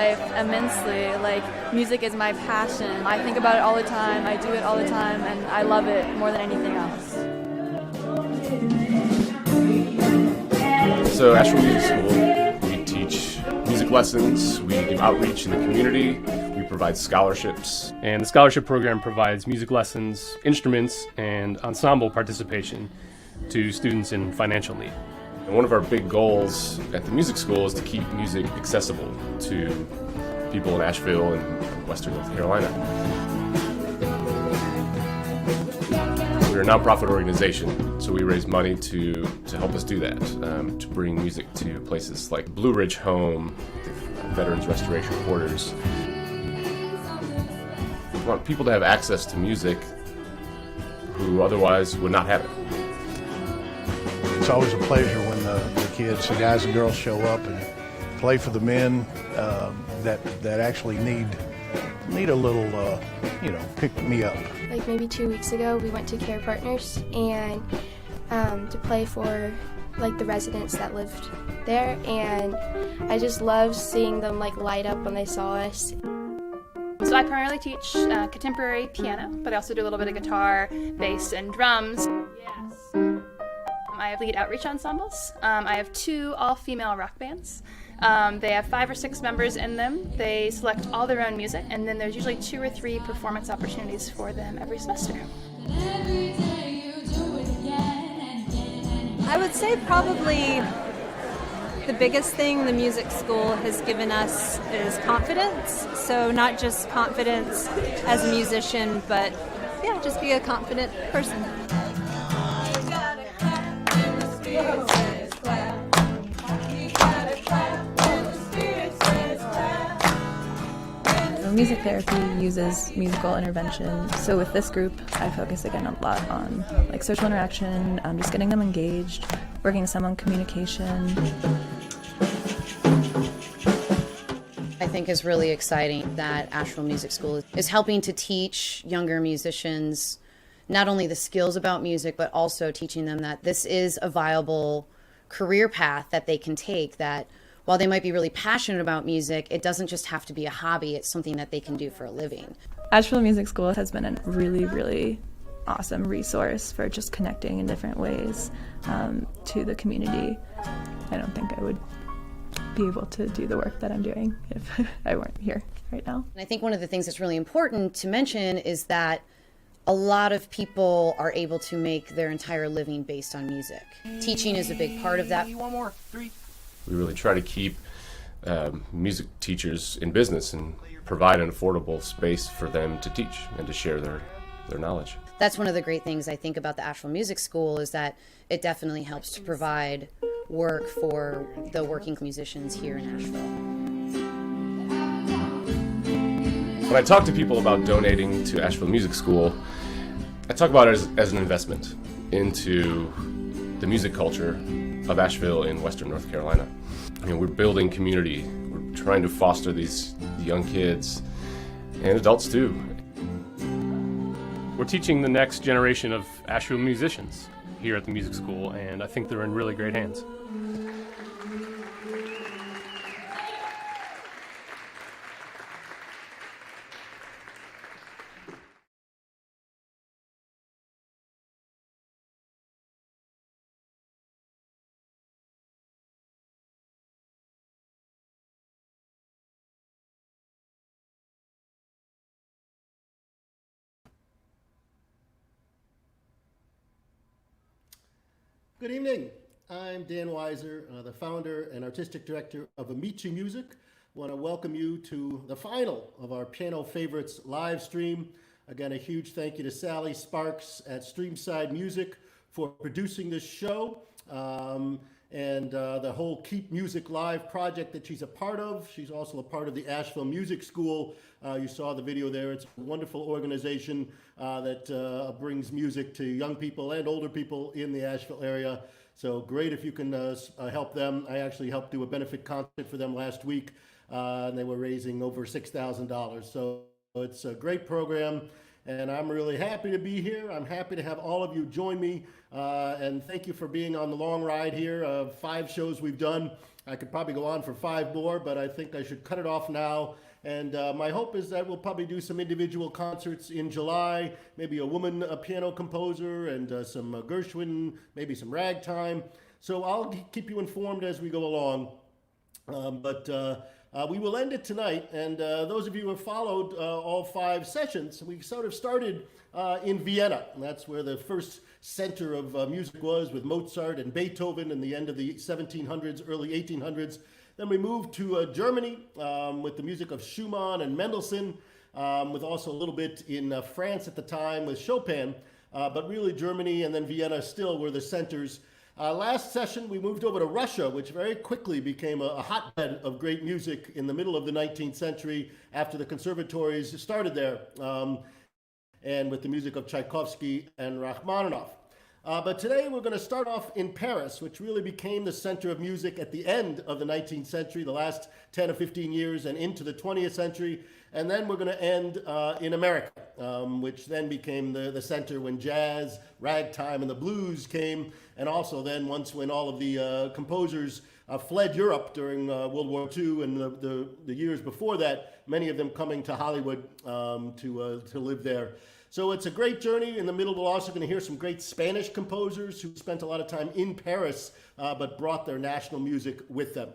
life immensely. Like, music is my passion. I think about it all the time, I do it all the time, and I love it more than anything else. So Asheville Music School, we teach music lessons, we do outreach in the community, we provide scholarships. And the scholarship program provides music lessons, instruments, and ensemble participation to students in financial need. And one of our big goals at the music school is to keep music accessible to people in Asheville and Western North Carolina. We're a nonprofit organization, so we raise money to help us do that, to bring music to places like Blue Ridge Home, the Veterans Restoration Quarters. We want people to have access to music who otherwise would not have it. It's always a pleasure when the kids, the guys and girls, show up and play for the men that actually need a little, pick me up. Like maybe 2 weeks ago, we went to Care Partners and to play for like the residents that lived there, and I just loved seeing them like light up when they saw us. So I primarily teach contemporary piano, but I also do a little bit of guitar, bass, and drums. Yes. I have lead outreach ensembles. I have 2 all-female rock bands. They have 5 or 6 members in them. They select all their own music, and then there's usually 2 or 3 performance opportunities for them every semester. I would say probably the biggest thing the music school has given us is confidence. So not just confidence as a musician, but yeah, just be a confident person. Music therapy uses musical intervention. So with this group, I focus again a lot on like social interaction, just getting them engaged, working with some on communication. I think is really exciting that Asheville Music School is helping to teach younger musicians not only the skills about music, but also teaching them that this is a viable career path that they can take, that while they might be really passionate about music, it doesn't just have to be a hobby, it's something that they can do for a living. Asheville Music School has been a really, really awesome resource for just connecting in different ways to the community. I don't think I would be able to do the work that I'm doing if I weren't here right now. And I think one of the things that's really important to mention is that a lot of people are able to make their entire living based on music. Teaching is a big part of that. One more, 3. We really try to keep music teachers in business and provide an affordable space for them to teach and to share their knowledge. That's one of the great things I think about the Asheville Music School is that it definitely helps to provide work for the working musicians here in Asheville. When I talk to people about donating to Asheville Music School, I talk about it as an investment into the music culture of Asheville in Western North Carolina. I mean, we're building community. We're trying to foster these young kids and adults too. We're teaching the next generation of Asheville musicians here at the music school, and I think they're in really great hands. Good evening. I'm Dan Weiser, the founder and artistic director of Amici Music. I want to welcome you to the final of our Piano Favorites live stream. Again, a huge thank you to Sally Sparks at Streamside Music for producing this show and the whole Keep Music Live project that she's a part of. She's also a part of the Asheville Music School. You saw the video there. It's a wonderful organization that brings music to young people and older people in the Asheville area. So great if you can help them. I actually helped do a benefit concert for them last week, and they were raising over $6,000. So it's a great program, and I'm really happy to be here. I'm happy to have all of you join me, and thank you for being on the long ride here. 5 shows we've done. I could probably go on for 5 more, but I think I should cut it off now. And my hope is that we'll probably do some individual concerts in July, maybe a woman a piano composer and some Gershwin, maybe some ragtime. So I'll keep you informed as we go along. But we will end it tonight. And those of you who have followed all 5 sessions, we sort of started in Vienna. And that's where the first center of music was, with Mozart and Beethoven in the end of the 1700s, early 1800s. Then we moved to Germany with the music of Schumann and Mendelssohn, with also a little bit in France at the time with Chopin, but really Germany and then Vienna still were the centers. Last session, we moved over to Russia, which very quickly became a hotbed of great music in the middle of the 19th century after the conservatories started there, and with the music of Tchaikovsky and Rachmaninoff. But today we're going to start off in Paris, which really became the center of music at the end of the 19th century, the last 10 or 15 years and into the 20th century. And then we're going to end in America, which then became the center when jazz, ragtime, and the blues came. And also then when all of the composers fled Europe during World War II and the years before that, many of them coming to Hollywood to live there. So it's a great journey. In the middle, we're also going to hear some great Spanish composers who spent a lot of time in Paris, but brought their national music with them.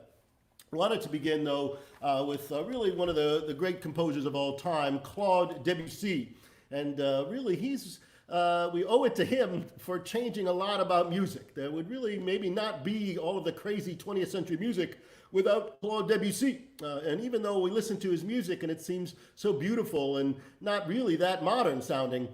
I wanted to begin, though, with really one of the great composers of all time, Claude Debussy. And really, we owe it to him for changing a lot about music. There would really maybe not be all of the crazy 20th century music without Claude Debussy. And even though we listen to his music and it seems so beautiful and not really that modern sounding,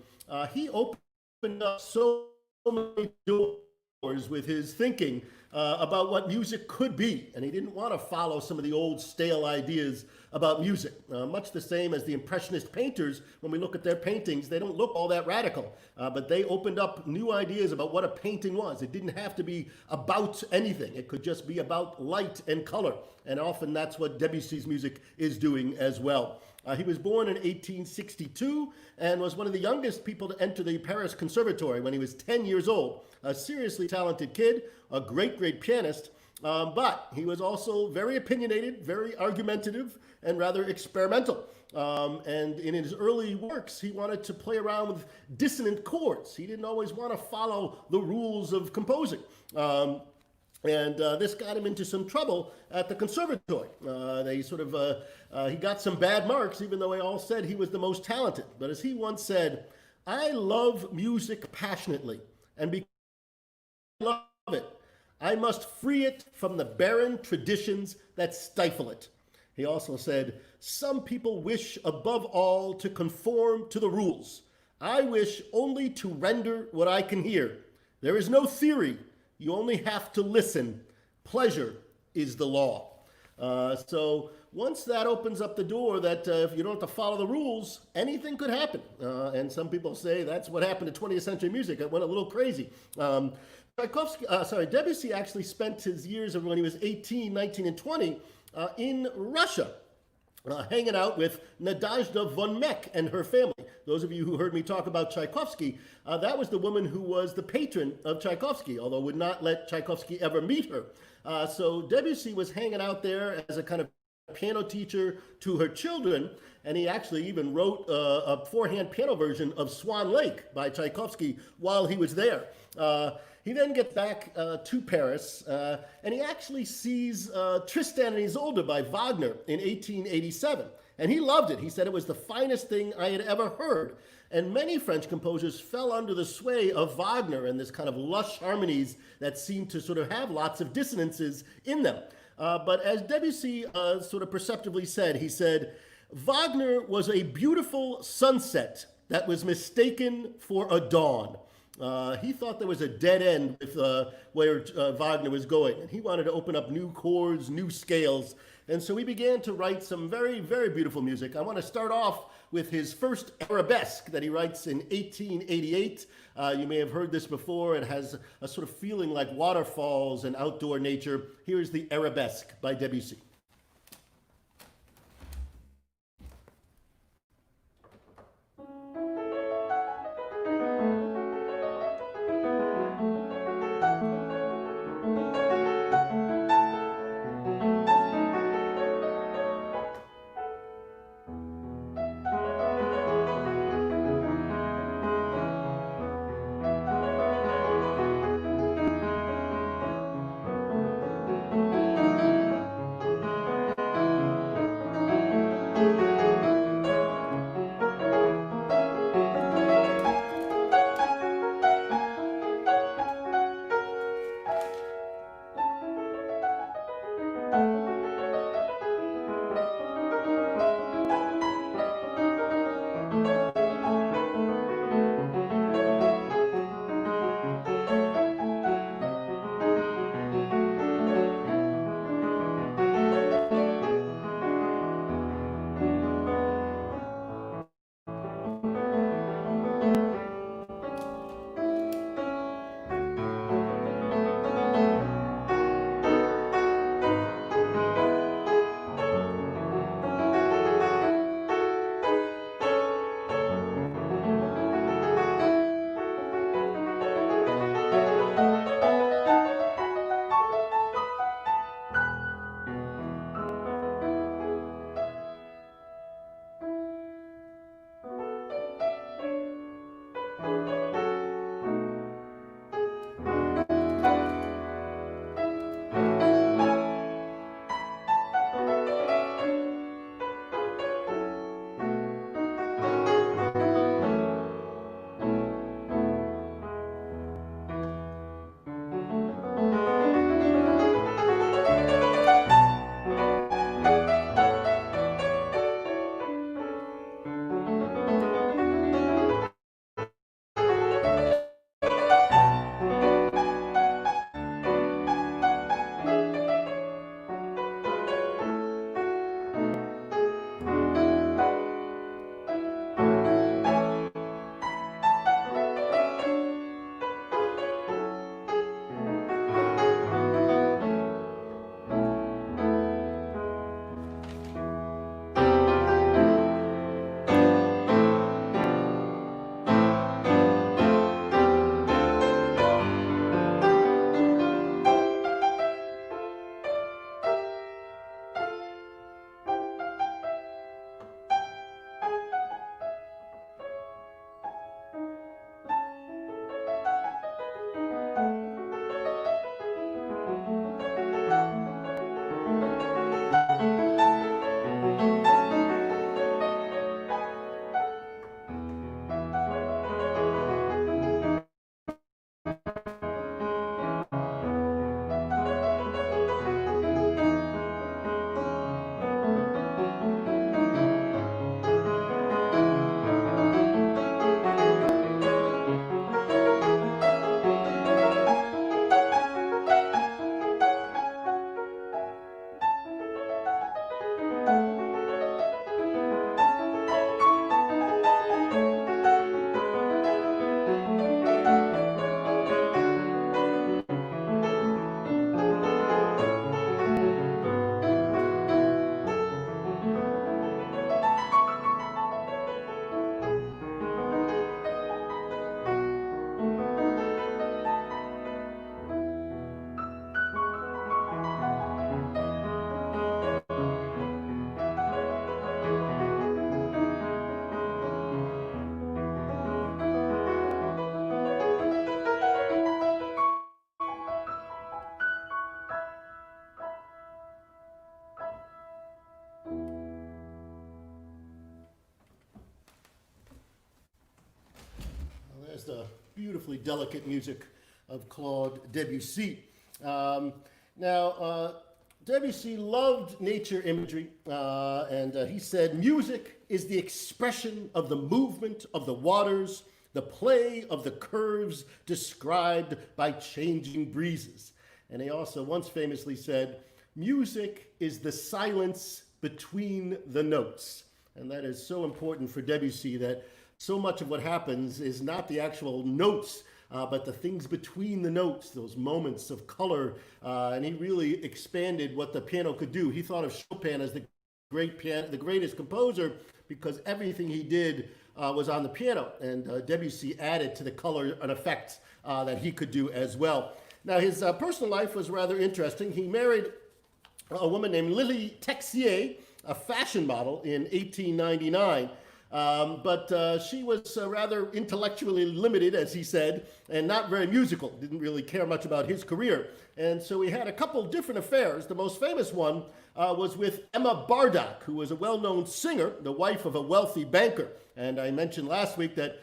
he opened up so many doors with his thinking about what music could be. And he didn't want to follow some of the old stale ideas about music. Much the same as the Impressionist painters, when we look at their paintings, they don't look all that radical, but they opened up new ideas about what a painting was. It didn't have to be about anything. It could just be about light and color. And often that's what Debussy's music is doing as well. He was born in 1862 and was one of the youngest people to enter the Paris Conservatory when he was 10 years old. A seriously talented kid, a great, great pianist, but he was also very opinionated, very argumentative, and rather experimental. And in his early works, he wanted to play around with dissonant chords. He didn't always want to follow the rules of composing. And this got him into some trouble at the conservatory. He got some bad marks, even though they all said he was the most talented. But as he once said, "I love music passionately, and because I love it, I must free it from the barren traditions that stifle it." He also said, "Some people wish above all to conform to the rules. I wish only to render what I can hear. There is no theory. You only have to listen. Pleasure is the law." So once that opens up the door that if you don't have to follow the rules, anything could happen. And some people say that's what happened to 20th century music. It went a little crazy. Debussy actually spent his years of when he was 18, 19, and 20 in Russia, hanging out with Nadezhda von Meck and her family. Those of you who heard me talk about Tchaikovsky, that was the woman who was the patron of Tchaikovsky, although would not let Tchaikovsky ever meet her. So Debussy was hanging out there as a kind of piano teacher to her children, and he actually even wrote a four-hand piano version of Swan Lake by Tchaikovsky while he was there. He then gets back to Paris, and he actually sees Tristan and Isolde by Wagner in 1887. And he loved it. He said it was the finest thing I had ever heard. And many French composers fell under the sway of Wagner and this kind of lush harmonies that seemed to sort of have lots of dissonances in them. But as Debussy sort of perceptively said, he said, "Wagner was a beautiful sunset that was mistaken for a dawn." He thought there was a dead end with where Wagner was going, and he wanted to open up new chords, new scales. And so he began to write some very, very beautiful music. I want to start off with his first arabesque that he writes in 1888. You may have heard this before. It has a sort of feeling like waterfalls and outdoor nature. Here is the arabesque by Debussy. There's the beautifully delicate music of Claude Debussy. Debussy loved nature imagery, and he said, music is the expression of the movement of the waters, the play of the curves described by changing breezes. And he also once famously said, music is the silence between the notes. And that is so important for Debussy, that so much of what happens is not the actual notes, but the things between the notes, those moments of color. And he really expanded what the piano could do. He thought of Chopin as the greatest composer because everything he did was on the piano. And Debussy added to the color an effect that he could do as well. Now, his personal life was rather interesting. He married a woman named Lily Texier, a fashion model, in 1899. But she was rather intellectually limited, as he said, and not very musical. Didn't really care much about his career. And so he had a couple different affairs. The most famous one was with Emma Bardock, who was a well-known singer, the wife of a wealthy banker. And I mentioned last week that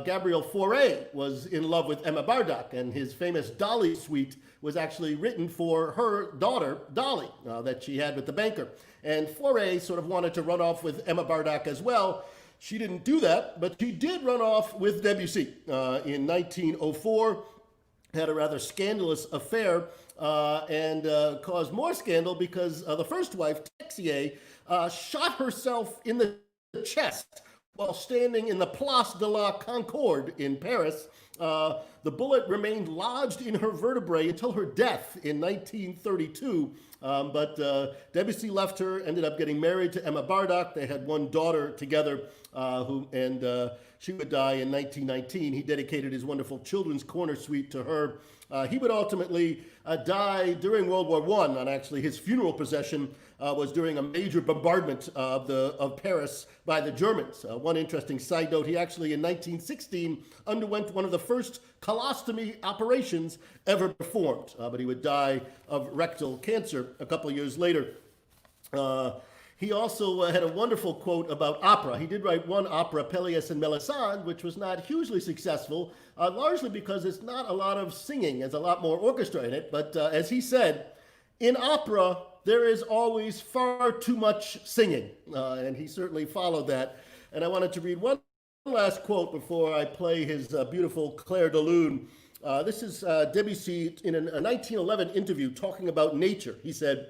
Gabriel Fauré was in love with Emma Bardock, and his famous Dolly suite was actually written for her daughter, Dolly, that she had with the banker. And Fauré sort of wanted to run off with Emma Bardock as well. She didn't do that, but she did run off with Debussy in 1904, had a rather scandalous affair, and caused more scandal because the first wife, Texier, shot herself in the chest while standing in the Place de la Concorde in Paris. The bullet remained lodged in her vertebrae until her death in 1932. But Debussy left her, ended up getting married to Emma Bardock. They had one daughter together, she would die in 1919. He dedicated his wonderful Children's Corner Suite to her. He would ultimately die during World War I, and actually his funeral procession was during a major bombardment of Paris by the Germans. One interesting side note, he actually in 1916 underwent one of the first colostomy operations ever performed, but he would die of rectal cancer a couple of years later. He also had a wonderful quote about opera. He did write one opera, Pelléas and Melisande, which was not hugely successful, largely because it's not a lot of singing. There's a lot more orchestra in it. But as he said, in opera, there is always far too much singing. And he certainly followed that. And I wanted to read one last quote before I play his beautiful Clair de Lune. This is Debussy in a 1911 interview talking about nature. He said,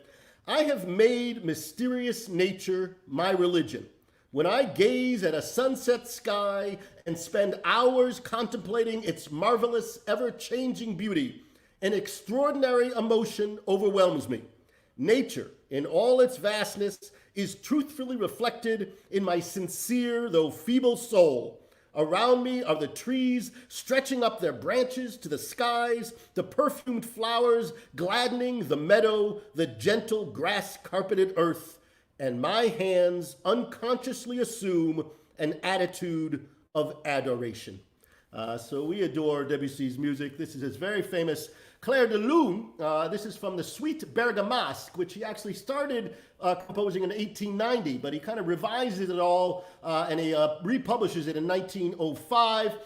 "I have made mysterious nature my religion. When I gaze at a sunset sky and spend hours contemplating its marvelous, ever-changing beauty, an extraordinary emotion overwhelms me. Nature, in all its vastness, is truthfully reflected in my sincere, though feeble soul. Around me are the trees stretching up their branches to the skies, the perfumed flowers gladdening the meadow, the gentle grass-carpeted earth, and my hands unconsciously assume an attitude of adoration." So we adore Debussy's music. This is his very famous Clair de Lune. This is from the Suite Bergamasque, which he actually started composing in 1890, but he kind of revises it all and he republishes it in 1905.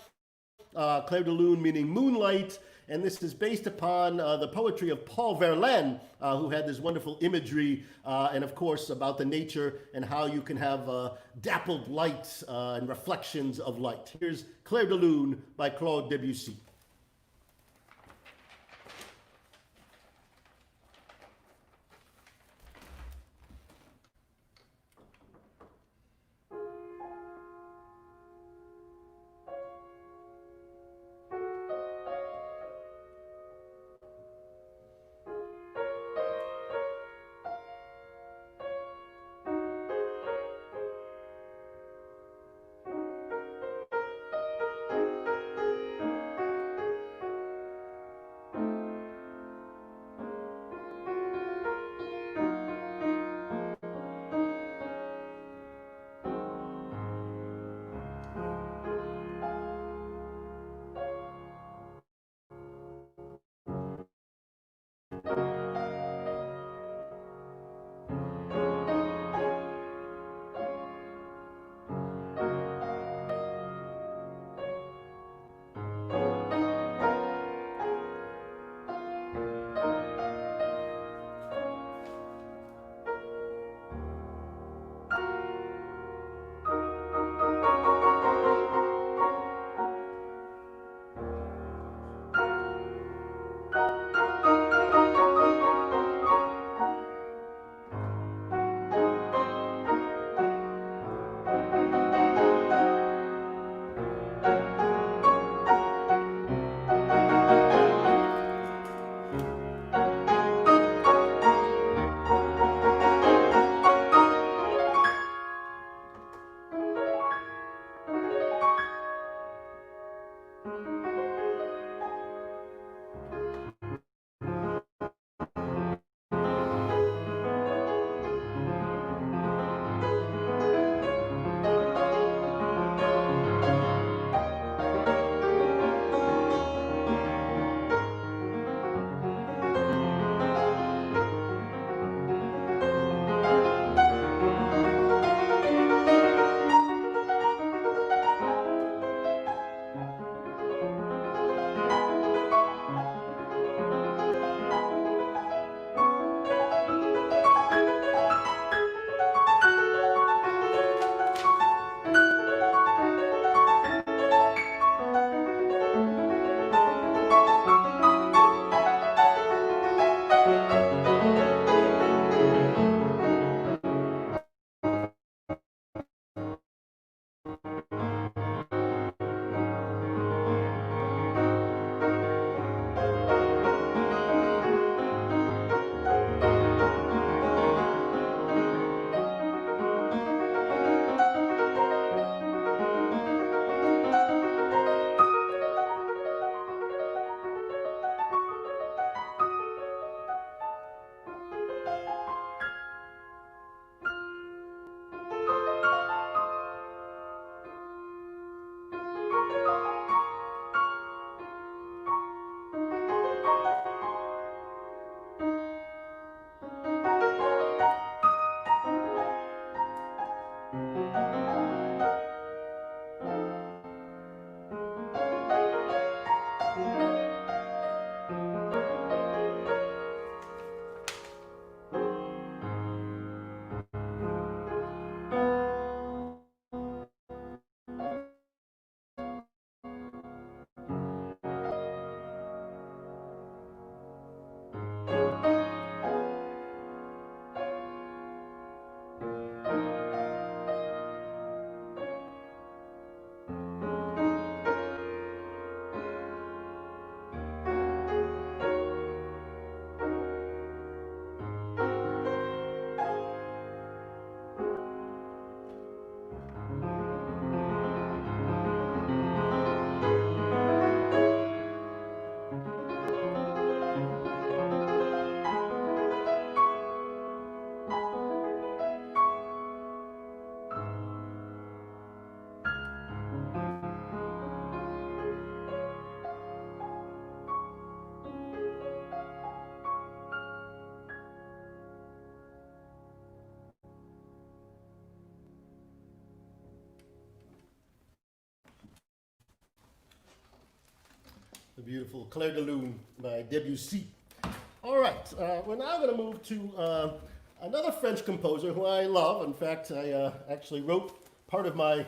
Clair de Lune meaning moonlight, and this is based upon the poetry of Paul Verlaine, who had this wonderful imagery and of course about the nature and how you can have dappled light and reflections of light. Here's Clair de Lune by Claude Debussy. The beautiful Claire de Lune by Debussy. All right, we're now going to move to another French composer who I love. In fact, I actually wrote part of my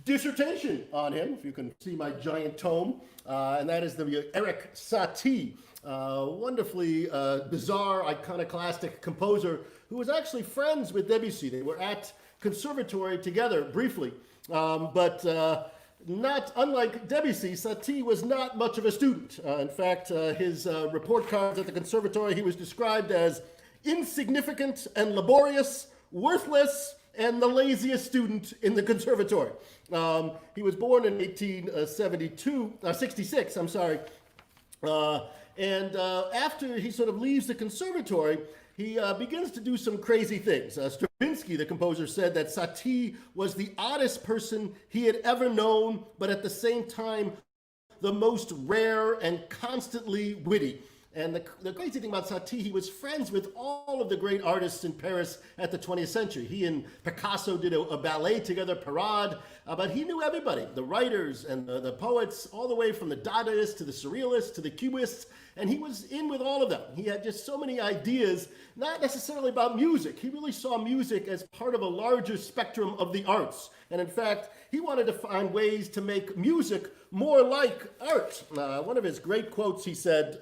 dissertation on him, if you can see my giant tome, and that is the Erik Satie, wonderfully bizarre, iconoclastic composer who was actually friends with Debussy. They were at conservatory together briefly, but not unlike Debussy, Satie was not much of a student. In fact, his report cards at the conservatory, he was described as insignificant and laborious, worthless, and the laziest student in the conservatory. He was born in 66, and after he sort of leaves the conservatory, he begins to do some crazy things. Stravinsky, the composer, said that Satie was the oddest person he had ever known, but at the same time, the most rare and constantly witty. And the crazy thing about Satie, he was friends with all of the great artists in Paris at the 20th century. He and Picasso did a ballet together, Parade, but he knew everybody, the writers and the poets, all the way from the Dadaists to the Surrealists to the Cubists, and he was in with all of them. He had just so many ideas, not necessarily about music. He really saw music as part of a larger spectrum of the arts. And in fact, he wanted to find ways to make music more like art. One of his great quotes, he said,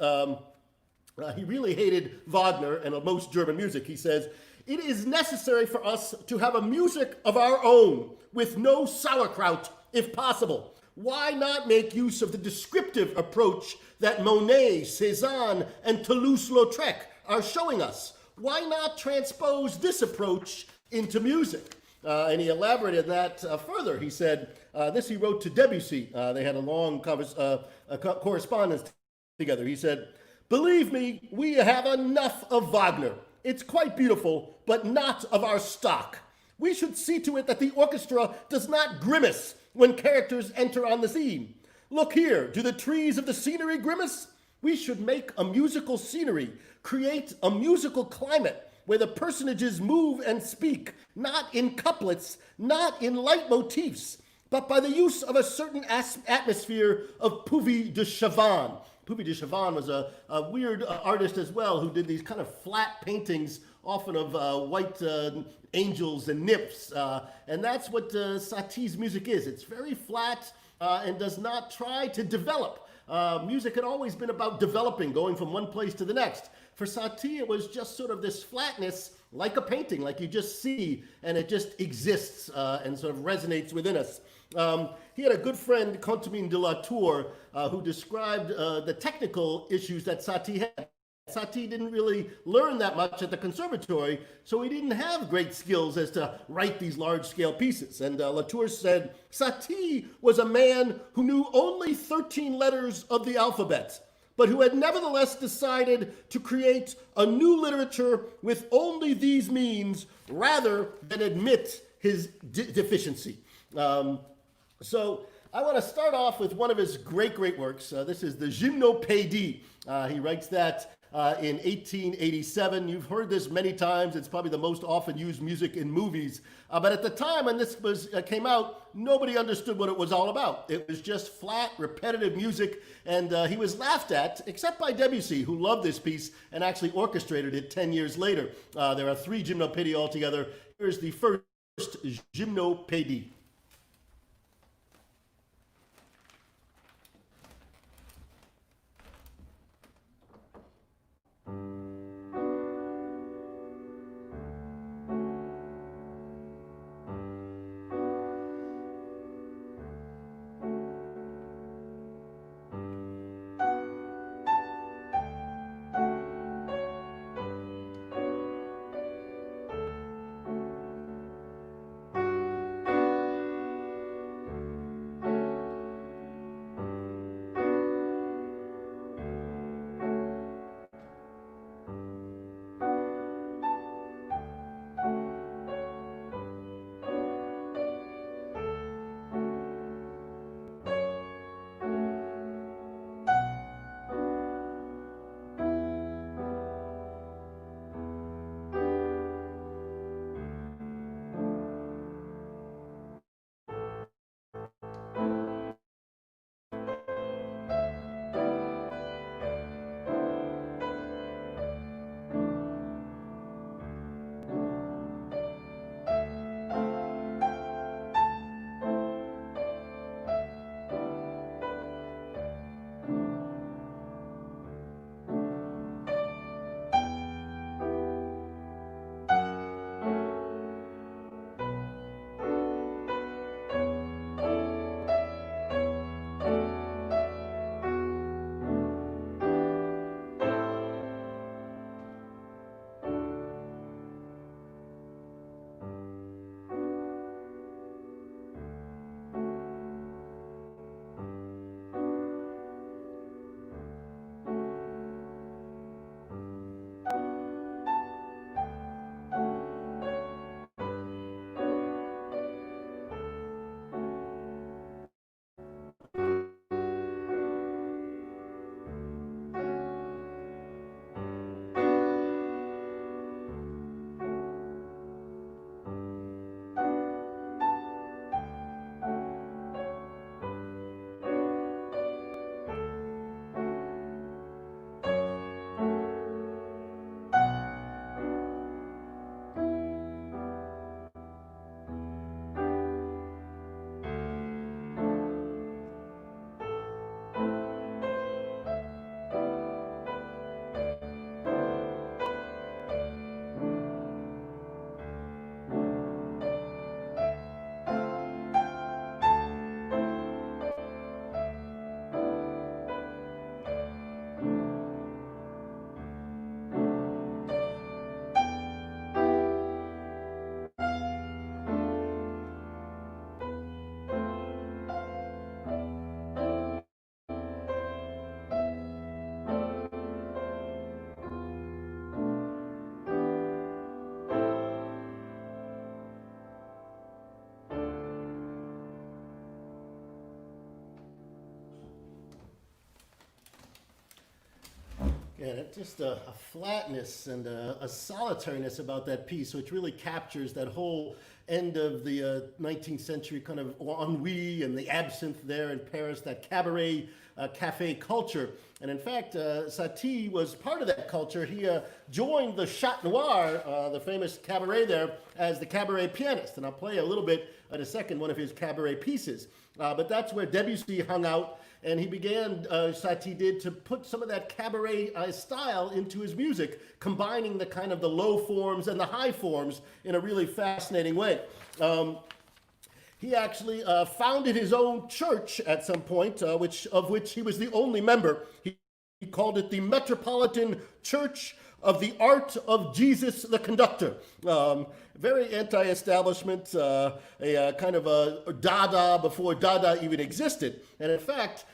he really hated Wagner and most German music. He says, "It is necessary for us to have a music of our own with no sauerkraut, if possible. Why not make use of the descriptive approach that Monet, Cézanne, and Toulouse-Lautrec are showing us? Why not transpose this approach into music?" And he elaborated that further. He said, this he wrote to Debussy. They had a long correspondence together. He said, "Believe me, we have enough of Wagner. It's quite beautiful, but not of our stock. We should see to it that the orchestra does not grimace when characters enter on the scene. Look here, do the trees of the scenery grimace? We should make a musical scenery, create a musical climate where the personages move and speak, not in couplets, not in leitmotifs, but by the use of a certain atmosphere of Puvis de Chavannes." Puvis de Chavannes was a weird artist as well who did these kind of flat paintings, often of white angels and nymphs. And that's what Satie's music is. It's very flat and does not try to develop. Music had always been about developing, going from one place to the next. For Satie, it was just sort of this flatness, like a painting, like you just see, and it just exists and sort of resonates within us. He had a good friend, Contamine de la Tour, who described the technical issues that Satie had. Satie didn't really learn that much at the conservatory, so he didn't have great skills as to write these large-scale pieces. And Latour said, "Satie was a man who knew only 13 letters of the alphabet, but who had nevertheless decided to create a new literature with only these means rather than admit his deficiency." So I want to start off with one of his great works. This is the Gymnopédie. He writes that in 1887. You've heard this many times. It's probably the most often used music in movies. But at the time when this came out, nobody understood what it was all about. It was just flat, repetitive music, and he was laughed at, except by Debussy, who loved this piece and actually orchestrated it 10 years later. There are 3 Gymnopédies altogether. Here's the first Gymnopédie. Yeah, it's just a flatness and a solitariness about that piece, which really captures that whole end of the 19th century kind of ennui and the absinthe there in Paris, that cabaret, cafe culture. And in fact, Satie was part of that culture. He joined the Chat Noir, the famous cabaret there, as the cabaret pianist. And I'll play a little bit in a second, one of his cabaret pieces. But that's where Debussy hung out. And he began, Satie did, to put some of that cabaret style into his music, combining the kind of the low forms and the high forms in a really fascinating way. He actually founded his own church at some point, of which he was the only member. He called it the Metropolitan Church of the Art of Jesus the Conductor. Very anti-establishment, a kind of a Dada before Dada even existed. And in fact,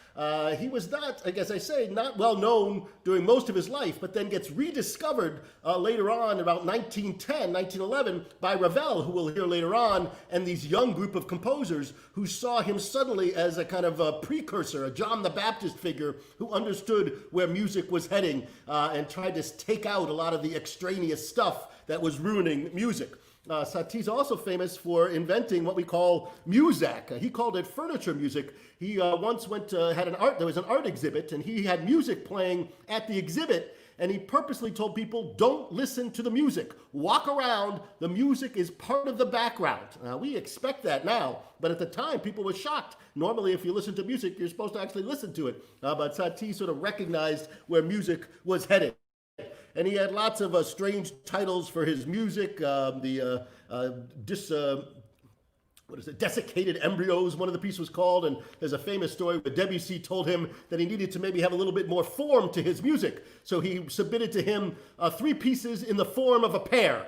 he was not, I guess I say, not well known during most of his life, but then gets rediscovered later on, about 1910, 1911, by Ravel, who we'll hear later on, and these young group of composers who saw him suddenly as a kind of a precursor, a John the Baptist figure who understood where music was heading and tried to take out a lot of the extraneous stuff that was ruining music. Satie's also famous for inventing what we call muzak. He called it furniture music. He once there was an art exhibit, and he had music playing at the exhibit, and he purposely told people, don't listen to the music. Walk around, the music is part of the background. We expect that now, but at the time, people were shocked. Normally, if you listen to music, you're supposed to actually listen to it. But Satie sort of recognized where music was headed. And he had lots of strange titles for his music. Desiccated Embryos, one of the pieces was called. And there's a famous story where Debussy told him that he needed to maybe have a little bit more form to his music. So he submitted to him 3 pieces in the form of a pear,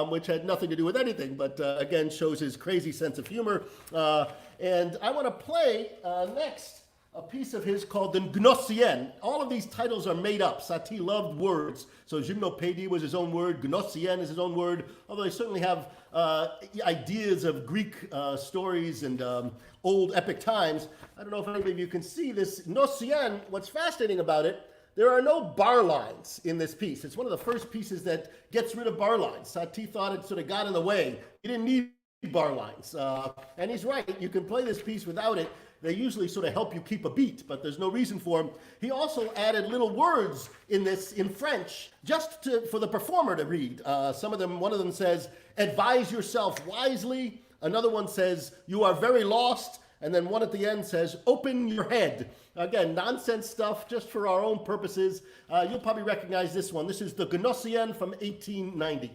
which had nothing to do with anything, but again shows his crazy sense of humor. And I want to play next a piece of his called the Gnossienne. All of these titles are made up. Satie loved words. So gymnopédie was his own word. Gnossienne is his own word. Although they certainly have ideas of Greek stories and old epic times. I don't know if any of you can see this Gnossienne. What's fascinating about it, there are no bar lines in this piece. It's one of the first pieces that gets rid of bar lines. Satie thought it sort of got in the way. He didn't need bar lines. And he's right. You can play this piece without it. They usually sort of help you keep a beat, but there's no reason for them. He also added little words in this in French just for the performer to read. One of them says, advise yourself wisely. Another one says, you are very lost. And then one at the end says, open your head. Again, nonsense stuff just for our own purposes. You'll probably recognize this one. This is the Gnossienne from 1890.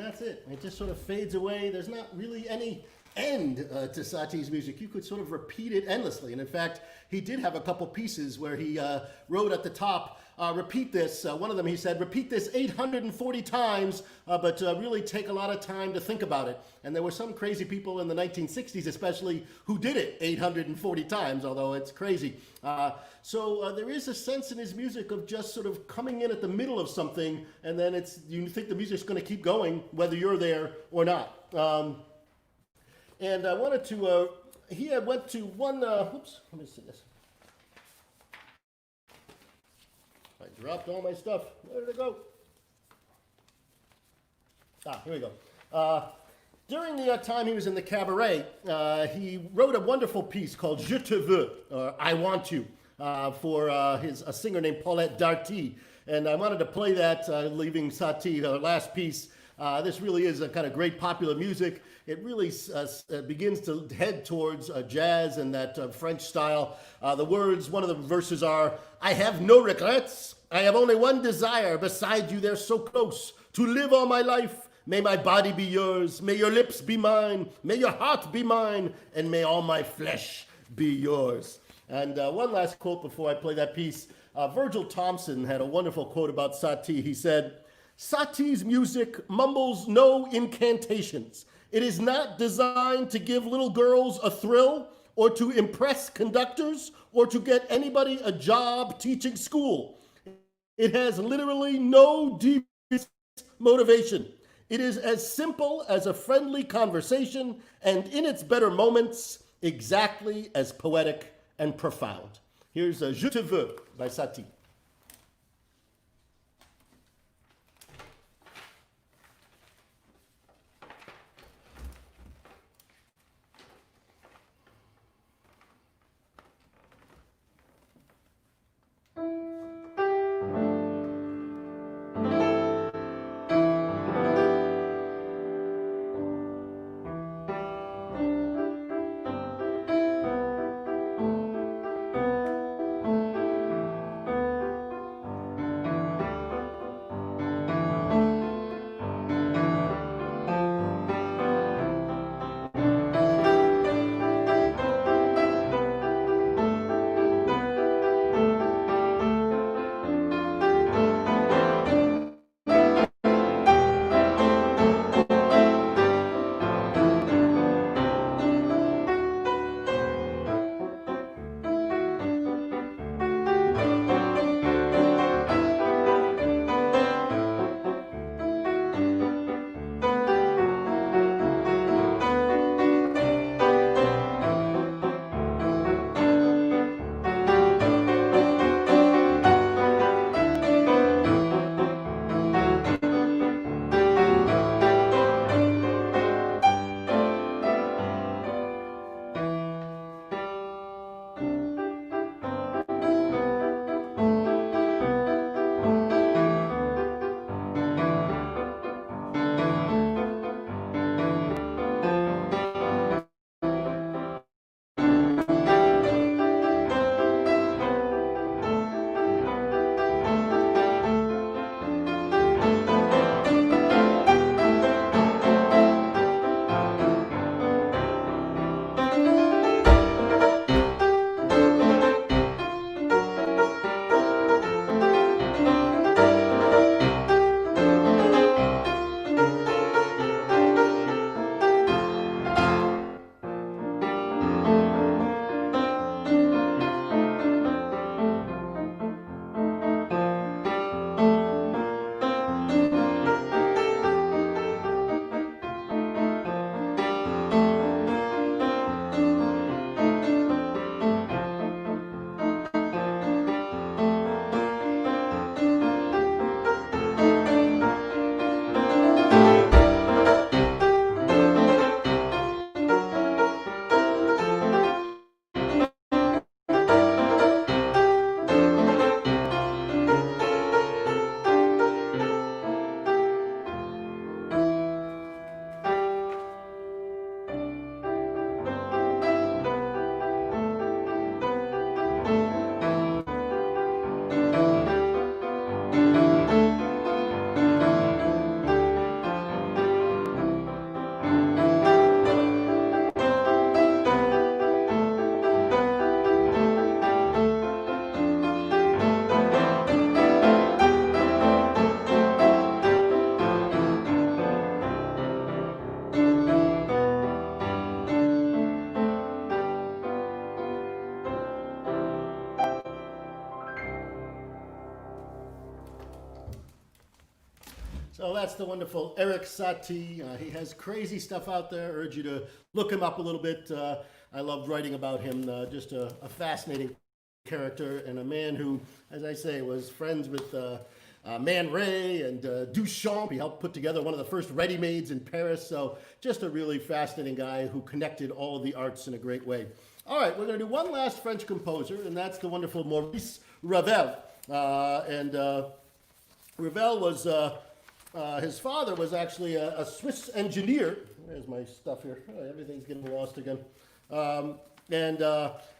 that's it. It just sort of fades away. There's not really any end to Satie's music. You could sort of repeat it endlessly. And in fact, he did have a couple pieces where he wrote at the top, repeat this. One of them, he said, repeat this 840 times, but really take a lot of time to think about it. And there were some crazy people in the 1960s especially who did it 840 times, although it's crazy. So there is a sense in his music of just sort of coming in at the middle of something, and then you think the music's going to keep going whether you're there or not. And I wanted to, he had went to one, oops, let me see this. I dropped all my stuff. Where did it go? Here we go. During the time he was in the cabaret, he wrote a wonderful piece called Je te veux, or I Want You, for a singer named Paulette Darty. And I wanted to play that, leaving Satie, the last piece. This really is a kind of great popular music. It really begins to head towards jazz and that French style. The words, one of the verses are, I have no regrets. I have only one desire. Beside you, they're so close. To live all my life. May my body be yours. May your lips be mine. May your heart be mine. And may all my flesh be yours. And one last quote before I play that piece. Virgil Thompson had a wonderful quote about Satie. He said, Satie's music mumbles no incantations. It is not designed to give little girls a thrill or to impress conductors or to get anybody a job teaching school. It has literally no deep motivation. It is as simple as a friendly conversation and in its better moments, exactly as poetic and profound. Here's Je te veux by Satie. So that's the wonderful Erik Satie. He has crazy stuff out there. I urge you to look him up a little bit. I loved writing about him. Just a fascinating character and a man who, as I say, was friends with Man Ray and Duchamp. He helped put together one of the first ready-mades in Paris. So just a really fascinating guy who connected all of the arts in a great way. All right, we're going to do one last French composer, and that's the wonderful Maurice Ravel. Ravel was, his father was actually a Swiss engineer. There's my stuff here. Oh, everything's getting lost again.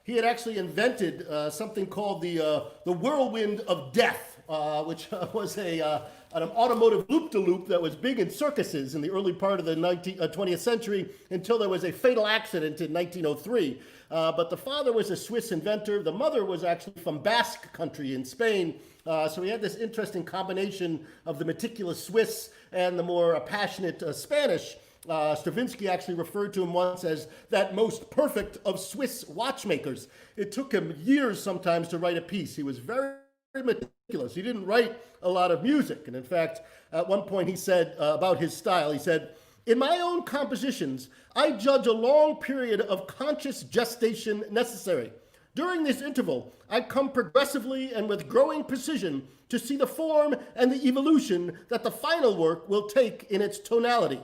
He had actually invented something called the whirlwind of death, which was an automotive loop-de-loop that was big in circuses in the early part of the 20th century until there was a fatal accident in 1903. But the father was a Swiss inventor. The mother was actually from Basque country in Spain. So he had this interesting combination of the meticulous Swiss and the more passionate Spanish. Stravinsky actually referred to him once as that most perfect of Swiss watchmakers. It took him years sometimes to write a piece. He was very, very meticulous. He didn't write a lot of music. And in fact, at one point he said about his style, he said, "In my own compositions, I judge a long period of conscious gestation necessary. During this interval, I come progressively and with growing precision to see the form and the evolution that the final work will take in its tonality.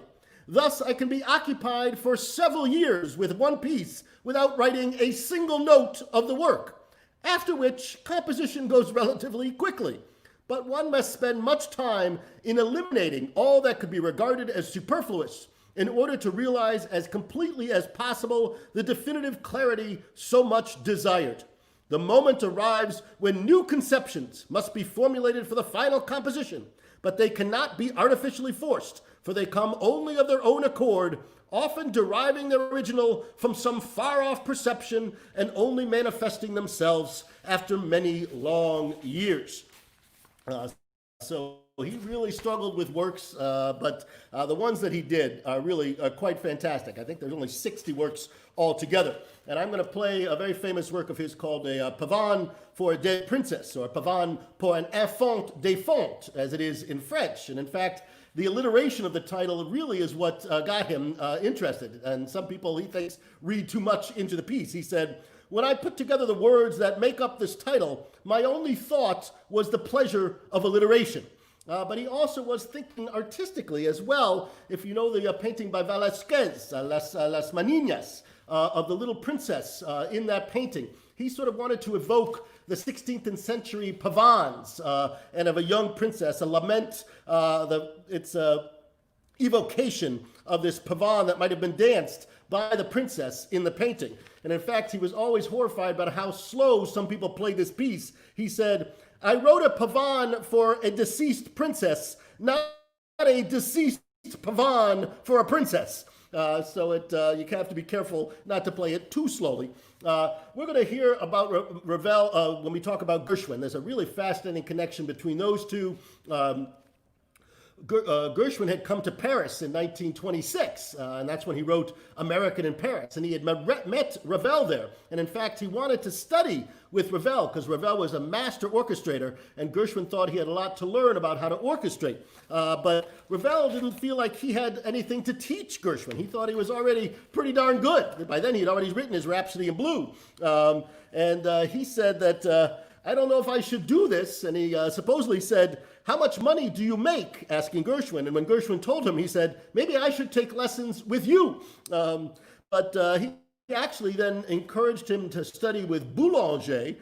Thus, I can be occupied for several years with one piece without writing a single note of the work, after which composition goes relatively quickly. But one must spend much time in eliminating all that could be regarded as superfluous in order to realize as completely as possible the definitive clarity so much desired. The moment arrives when new conceptions must be formulated for the final composition, but they cannot be artificially forced, for they come only of their own accord, often deriving their original from some far-off perception and only manifesting themselves after many long years." So he really struggled with works, but the ones that he did are really quite fantastic. I think there's only 60 works altogether. And I'm going to play a very famous work of his called a pavane for a dead princess, or pavane pour un enfant défunt, as it is in French. And in fact, the alliteration of the title really is what got him interested. And some people, he thinks, read too much into the piece. He said, "When I put together the words that make up this title, my only thought was the pleasure of alliteration." But he also was thinking artistically as well. If you know the painting by Velázquez, Las Maninas, of the little princess in that painting, he sort of wanted to evoke the 16th century pavanes and of a young princess, a lament, it's a evocation of this pavane that might have been danced by the princess in the painting. And in fact, he was always horrified about how slow some people played this piece. He said, "I wrote a pavane for a deceased princess, not a deceased pavane for a princess." So you have to be careful not to play it too slowly. We're going to hear about Ravel when we talk about Gershwin. There's a really fascinating connection between those two. Gershwin had come to Paris in 1926, and that's when he wrote American in Paris, and he had met Ravel there. And in fact, he wanted to study with Ravel because Ravel was a master orchestrator, and Gershwin thought he had a lot to learn about how to orchestrate. But Ravel didn't feel like he had anything to teach Gershwin. He thought he was already pretty darn good. By then, he had already written his Rhapsody in Blue. He said that, "I don't know if I should do this." And he supposedly said, "How much money do you make?" asking Gershwin. And when Gershwin told him, he said, "Maybe I should take lessons with you." He actually then encouraged him to study with Boulanger.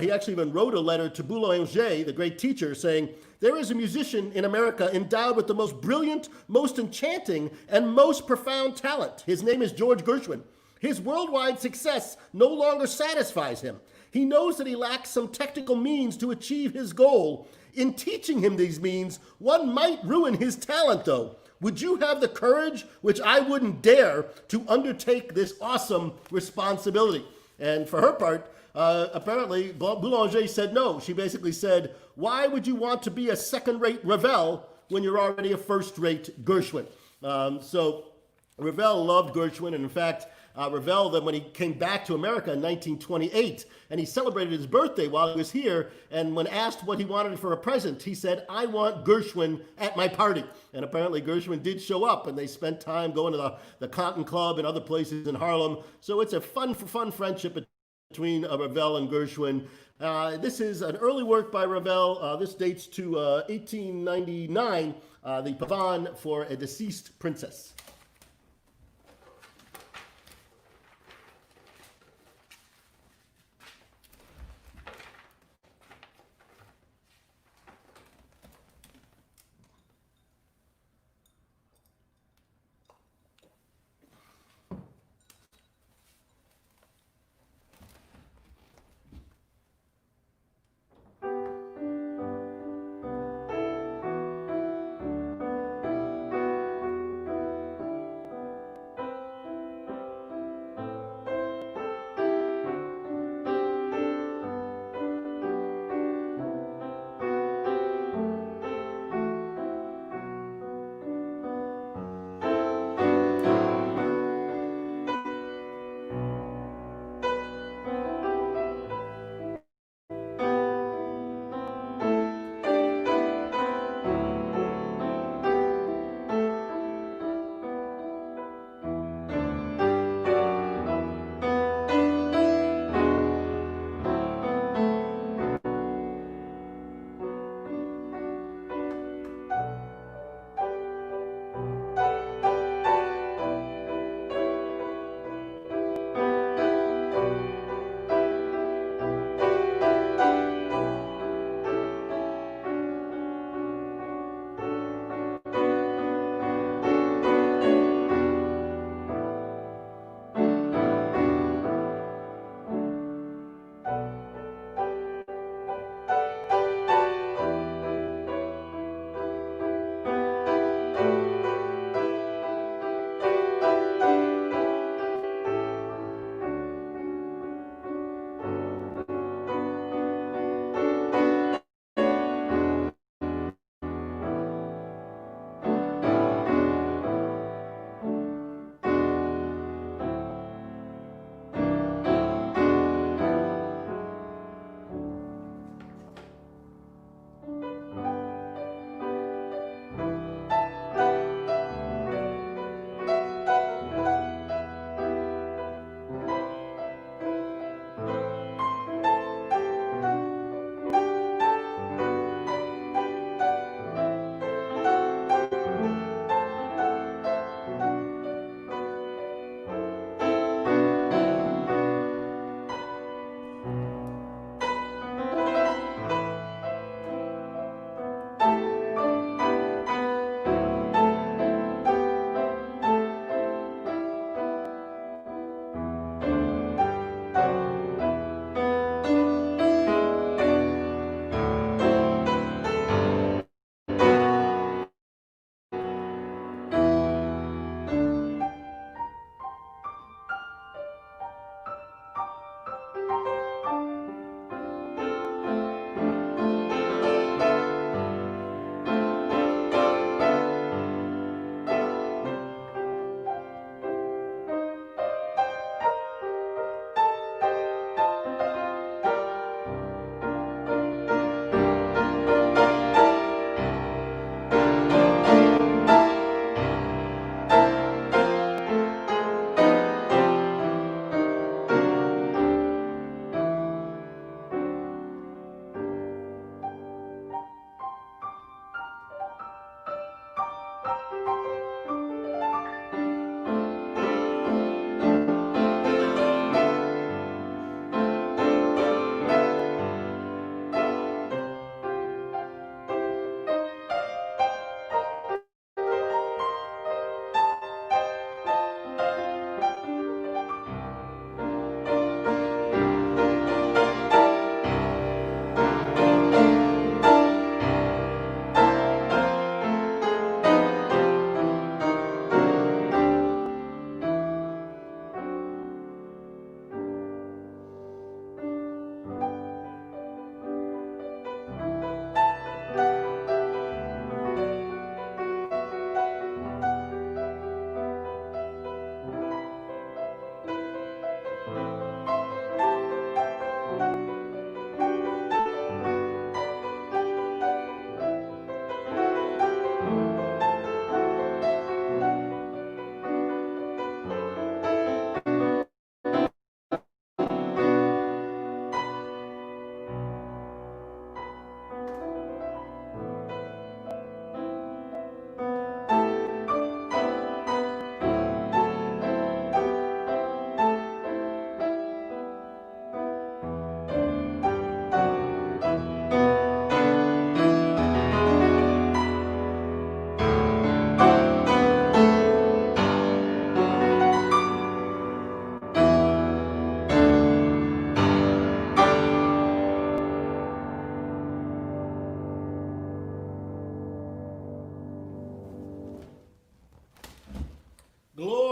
He actually even wrote a letter to Boulanger, the great teacher, saying, "There is a musician in America endowed with the most brilliant, most enchanting, and most profound talent. His name is George Gershwin. His worldwide success no longer satisfies him. He knows that he lacks some technical means to achieve his goal. In teaching him these means, one might ruin his talent, though. Would you have the courage, which I wouldn't dare, to undertake this awesome responsibility?" And for her part, apparently, Boulanger said no. She basically said, "Why would you want to be a second-rate Ravel when you're already a first-rate Gershwin?" So Ravel loved Gershwin, and in fact, Ravel, then when he came back to America in 1928, and he celebrated his birthday while he was here, and when asked what he wanted for a present, he said, "I want Gershwin at my party." And apparently Gershwin did show up, and they spent time going to the Cotton Club and other places in Harlem. So it's a fun friendship between Ravel and Gershwin. This is an early work by Ravel. This dates to 1899, the Pavane for a Deceased Princess.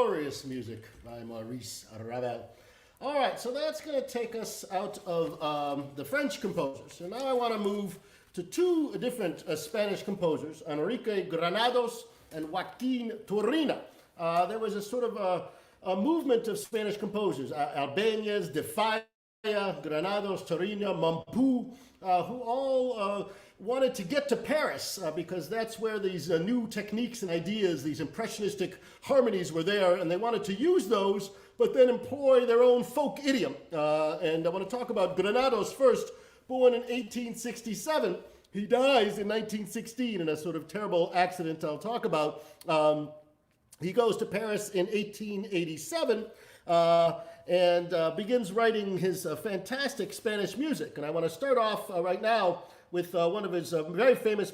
Glorious music by Maurice Ravel. All right, so that's going to take us out of the French composers. So now I want to move to two different Spanish composers, Enrique Granados and Joaquin Turina. There was a sort of a movement of Spanish composers, Albéniz, De Falla, Granados, Turina, Mampu, who all wanted to get to Paris because that's where these new techniques and ideas, these impressionistic harmonies were there, and they wanted to use those, but then employ their own folk idiom. And I want to talk about Granados first, born in 1867. He dies in 1916 in a sort of terrible accident I'll talk about. He goes to Paris in 1887 and begins writing his fantastic Spanish music. And I want to start off right now with one of his very famous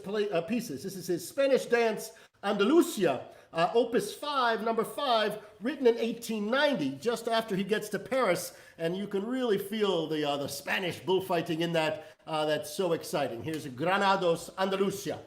pieces. This is his Spanish dance, Andalusia, Opus 5, number 5, written in 1890, just after he gets to Paris. And you can really feel the Spanish bullfighting in that. That's so exciting. Here's Granados, Andalusia.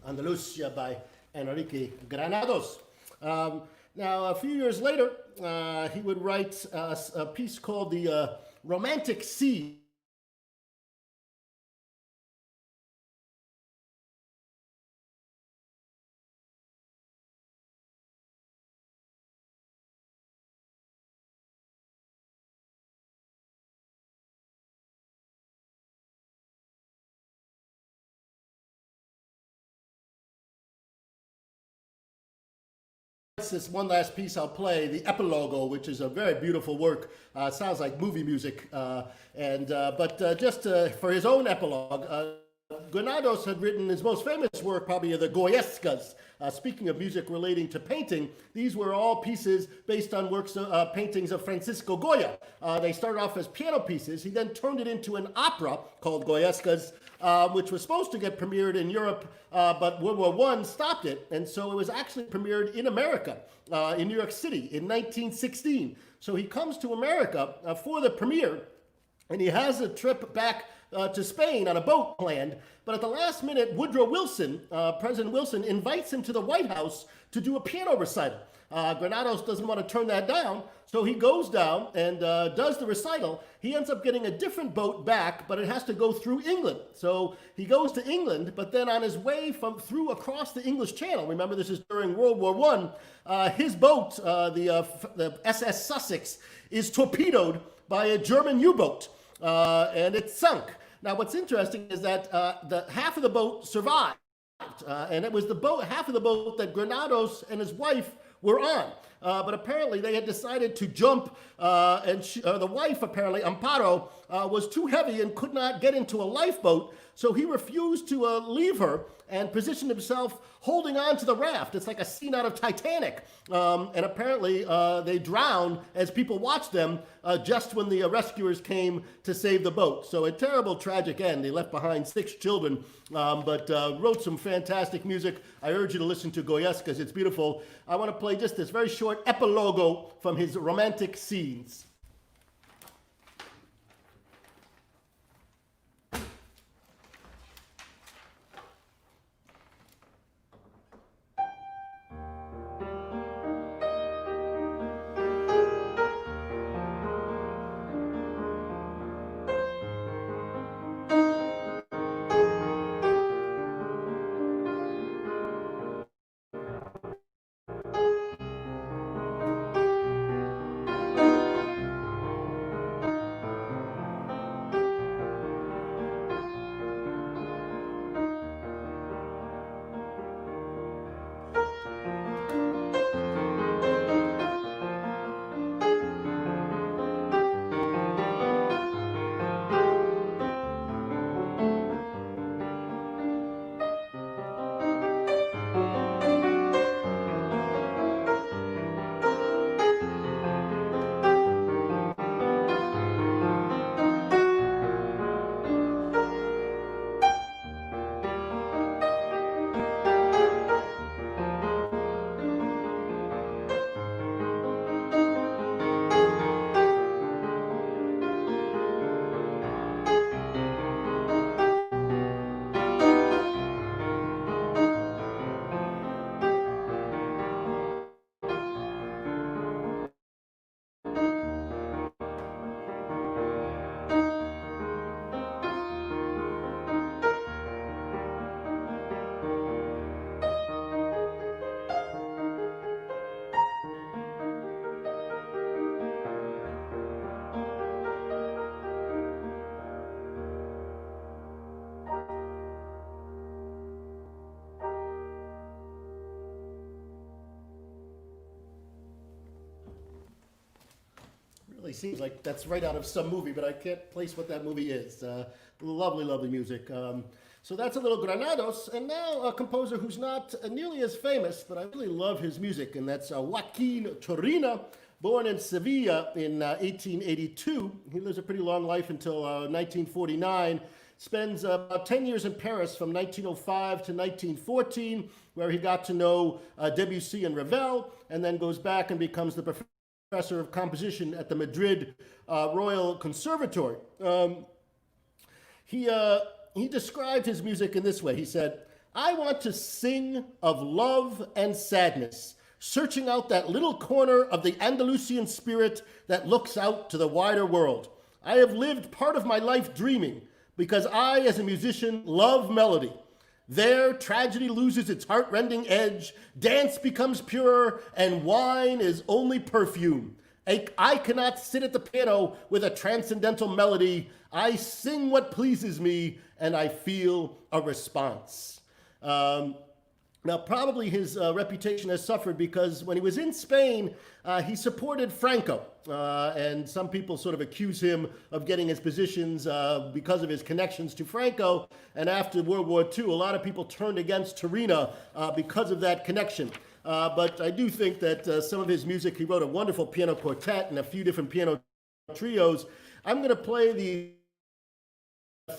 Andalusia by Enrique Granados. Now, a few years later, he would write a piece called the Romantic Sea. this one last piece I'll play, the Epilogo, which is a very beautiful work. Sounds like movie music. But for his own epilogue, Granados had written his most famous work, probably the Goyescas. Speaking of music relating to painting, these were all pieces based on paintings of Francisco Goya. They started off as piano pieces. He then turned it into an opera called Goyescas, which was supposed to get premiered in Europe, but World War I stopped it. And so it was actually premiered in America, in New York City in 1916. So he comes to America for the premiere, and he has a trip back to Spain on a boat planned, but at the last minute, Woodrow Wilson, President Wilson, invites him to the White House to do a piano recital. Granados doesn't want to turn that down, so he goes down and does the recital. He ends up getting a different boat back, but it has to go through England. So he goes to England, but then on his way through across the English Channel, remember this is during World War I, his boat, the SS Sussex, is torpedoed by a German U-boat. And it sunk. Now, what's interesting is that the half of the boat survived, and it was half of the boat that Granados and his wife were on. But apparently, they had decided to jump, and the wife, apparently, Amparo, was too heavy and could not get into a lifeboat. So he refused to leave her and positioned himself holding on to the raft. It's like a scene out of Titanic. And apparently they drowned as people watched them just when the rescuers came to save the boat. So a terrible, tragic end. They left behind 6 children, but wrote some fantastic music. I urge you to listen to Goyescas. It's beautiful. I want to play just this very short epilogo from his romantic scenes. Really seems like that's right out of some movie, but I can't place what that movie is. Lovely, lovely music. So that's a little Granados, and now a composer who's not nearly as famous, but I really love his music, and that's Joaquin Turina, born in Sevilla in 1882. He lives a pretty long life until 1949. Spends about 10 years in Paris from 1905 to 1914, where he got to know Debussy and Ravel, and then goes back and becomes the professor of composition at the Madrid Royal Conservatory. He described his music in this way. He said, "I want to sing of love and sadness, searching out that little corner of the Andalusian spirit that looks out to the wider world. I have lived part of my life dreaming, because I, as a musician, love melody. There, tragedy loses its heart-rending edge, dance becomes purer, and wine is only perfume. I cannot sit at the piano with a transcendental melody. I sing what pleases me, and I feel a response." Now, probably his reputation has suffered because when he was in Spain, he supported Franco. And some people sort of accuse him of getting his positions because of his connections to Franco. And after World War II, a lot of people turned against Torina because of that connection. But I do think that some of his music, he wrote a wonderful piano quartet and a few different piano trios. I'm going to play the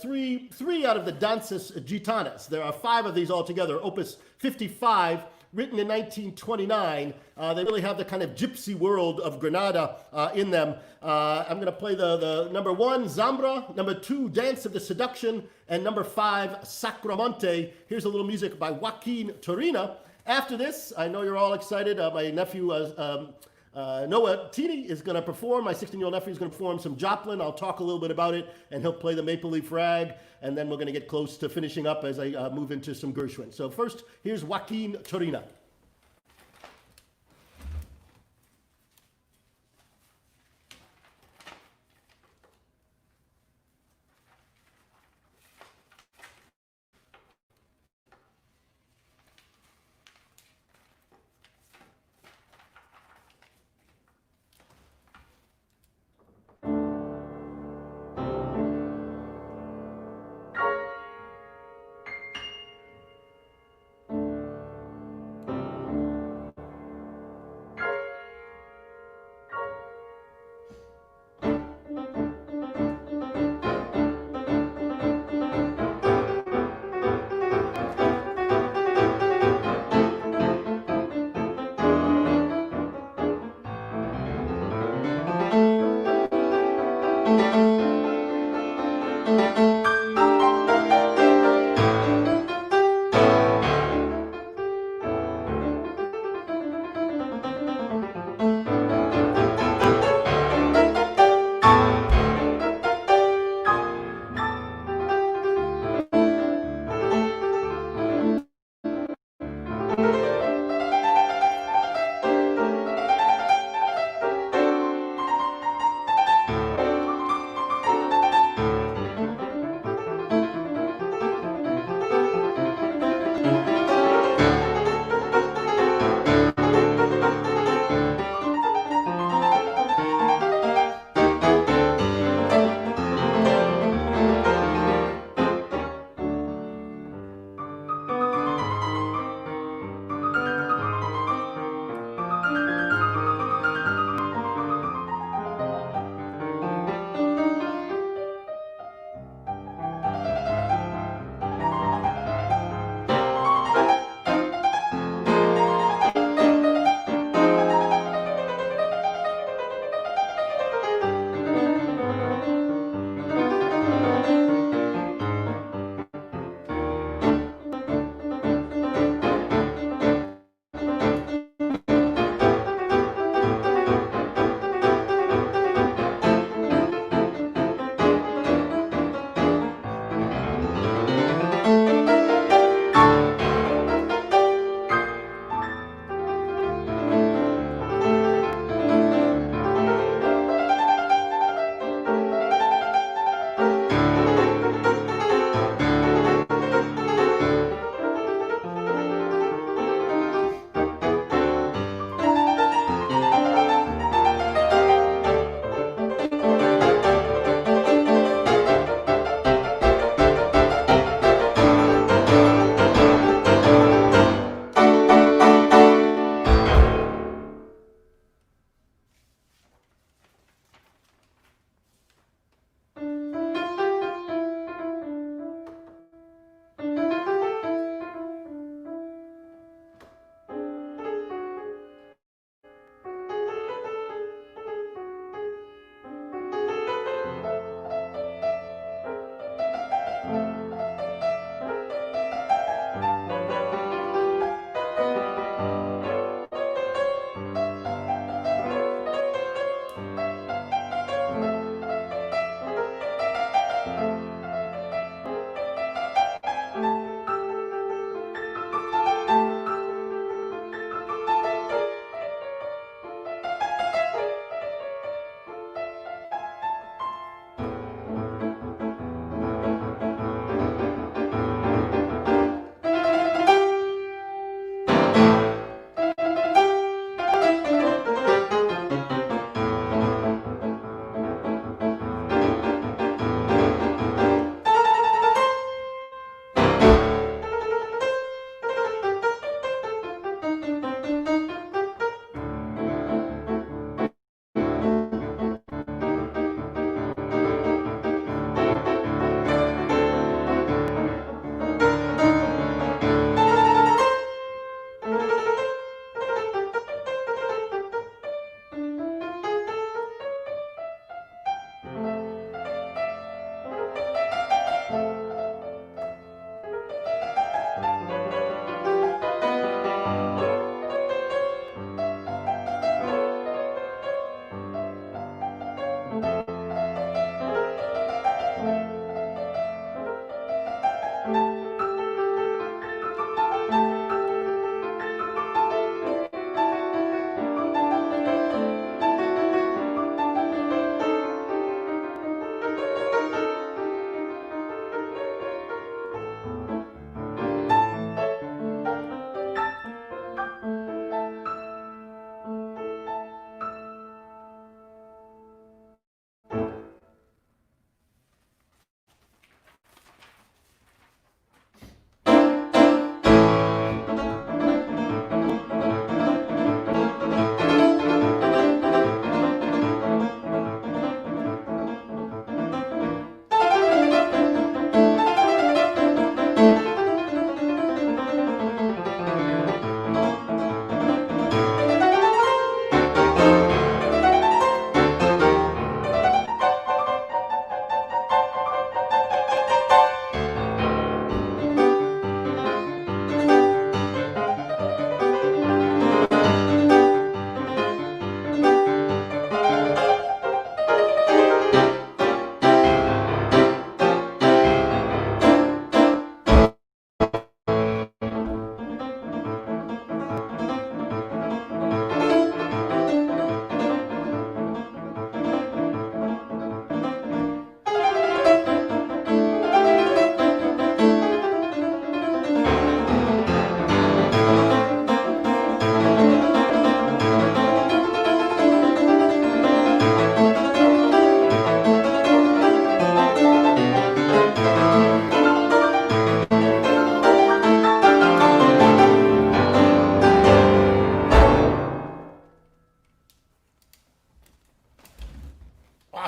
three out of the Danzas Gitanas. There are 5 of these altogether. Opus 55, written in 1929. They really have the kind of gypsy world of Granada in them. I'm going to play the number 1, Zambra, number 2, Dance of the Seduction, and number 5, Sacramonte. Here's a little music by Joaquin Turina. After this, I know you're all excited. My nephew, Noah Tini, is going to perform. My 16-year-old nephew is going to perform some Joplin. I'll talk a little bit about it, and he'll play the Maple Leaf Rag, and then we're going to get close to finishing up as I move into some Gershwin. So first, here's Joaquin Turina.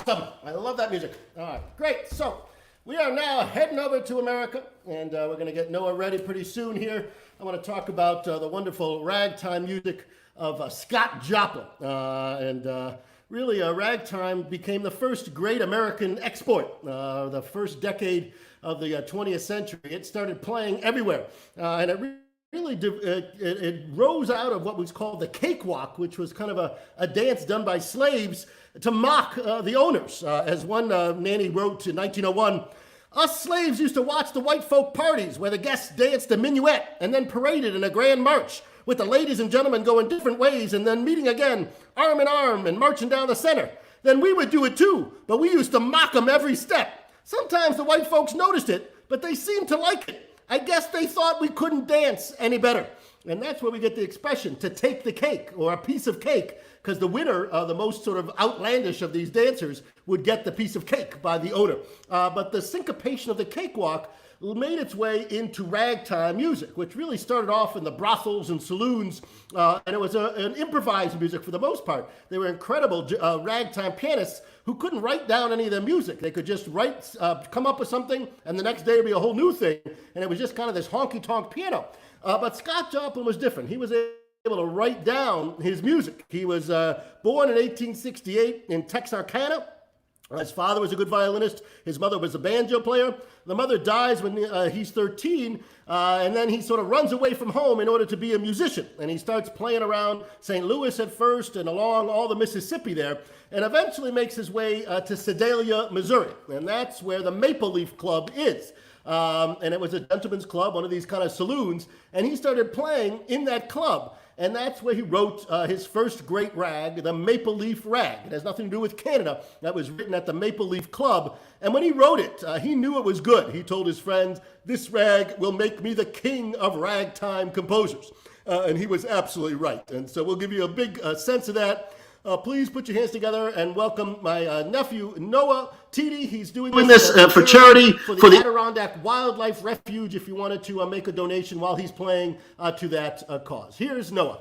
Awesome. I love that music. All right, great. So we are now heading over to America, and we're going to get Noah ready pretty soon here. I want to talk about the wonderful ragtime music of Scott Joplin. Really, ragtime became the first great American export, the first decade of the 20th century. It started playing everywhere, and it rose out of what was called the cakewalk, which was kind of a dance done by slaves to mock the owners. As one nanny wrote in 1901, us slaves used to watch the white folk parties where the guests danced a minuet and then paraded in a grand march, with the ladies and gentlemen going different ways and then meeting again, arm in arm and marching down the center. Then we would do it too, but we used to mock them every step. Sometimes the white folks noticed it, but they seemed to like it. I guess they thought we couldn't dance any better. And that's where we get the expression, to take the cake, or a piece of cake, because the winner, the most sort of outlandish of these dancers, would get the piece of cake by the owner. But the syncopation of the cakewalk made its way into ragtime music, which really started off in the brothels and saloons, and it was an improvised music for the most part. They were incredible ragtime pianists who couldn't write down any of their music. They could just come up with something, and the next day it'd be a whole new thing, and it was just kind of this honky-tonk piano. But Scott Joplin was different. He was able to write down his music. He was born in 1868 in Texarkana. His father was a good violinist. His mother was a banjo player. The mother dies when he's 13, and then he sort of runs away from home in order to be a musician. And he starts playing around St. Louis at first and along all the Mississippi there, and eventually makes his way to Sedalia, Missouri. And that's where the Maple Leaf Club is. And it was a gentleman's club, one of these kind of saloons, and he started playing in that club. And that's where he wrote his first great rag, the Maple Leaf Rag. It has nothing to do with Canada. That was written at the Maple Leaf Club. And when he wrote it, he knew it was good. He told his friends, this rag will make me the king of ragtime composers. And he was absolutely right. And so we'll give you a big sense of that. Please put your hands together and welcome my nephew, Noah Tini. He's doing this for charity for the Adirondack Wildlife Refuge, if you wanted to make a donation while he's playing to that cause. Here's Noah.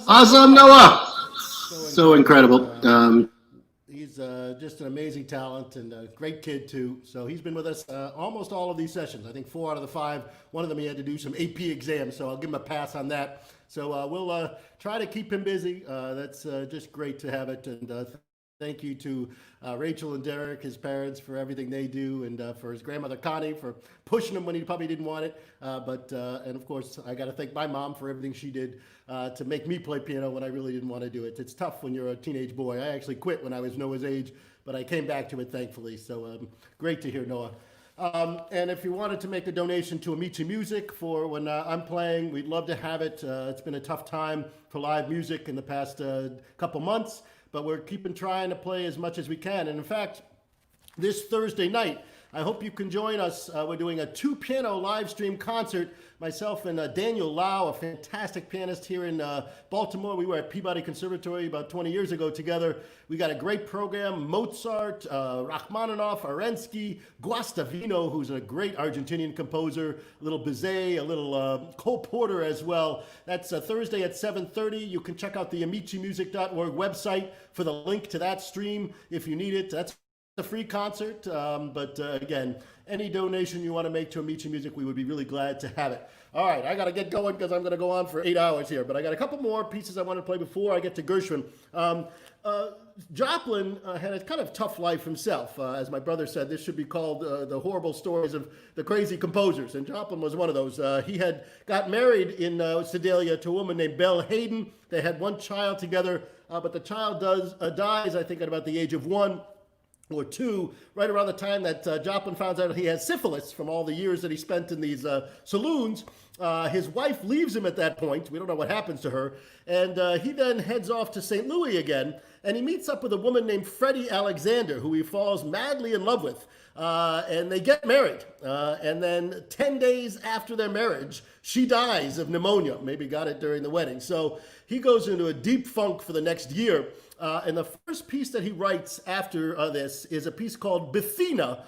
Awesome, Noah. So incredible. He's just an amazing talent and a great kid too. So he's been with us almost all of these sessions. I think 4 out of the 5. One of them he had to do some AP exams, so I'll give him a pass on that. So we'll try to keep him busy. That's just great to have it. And thank you to Rachel and Derek, his parents, for everything they do, and for his grandmother Connie for pushing him when he probably didn't want it. And of course, I got to thank my mom for everything she did to make me play piano when I really didn't want to do it. It's tough when you're a teenage boy. I actually quit when I was Noah's age, but I came back to it thankfully. So great to hear Noah. And if you wanted to make a donation to Amici Music for when I'm playing, we'd love to have it. It's been a tough time for live music in the past couple months, but we're keeping trying to play as much as we can. And in fact, this Thursday night, I hope you can join us. We're doing a 2-piano live stream concert. Myself and Daniel Lau, a fantastic pianist here in Baltimore. We were at Peabody Conservatory about 20 years ago together. We got a great program. Mozart, Rachmaninoff, Arensky, Guastavino, who's a great Argentinian composer, a little Bizet, a little Cole Porter as well. That's Thursday at 7:30. You can check out the amicimusic.org website for the link to that stream if you need it. That's a free concert, but again, any donation you want to make to Amici Music, we would be really glad to have it. All right, I got to get going because I'm going to go on for 8 hours here, but I got a couple more pieces I want to play before I get to Gershwin. Joplin had a kind of tough life himself. As my brother said, this should be called the horrible stories of the crazy composers, and Joplin was one of those. He had got married in Sedalia to a woman named Belle Hayden. They had one child together, but the child dies, I think, at about the age of 1 or 2, right around the time that Joplin finds out he has syphilis from all the years that he spent in these saloons. His wife leaves him at that point. We don't know what happens to her. And he then heads off to St. Louis again, and he meets up with a woman named Freddie Alexander, who he falls madly in love with. And they get married. And then 10 days after their marriage, she dies of pneumonia. Maybe got it during the wedding. So he goes into a deep funk for the next year. And the first piece that he writes after this is a piece called Bethina,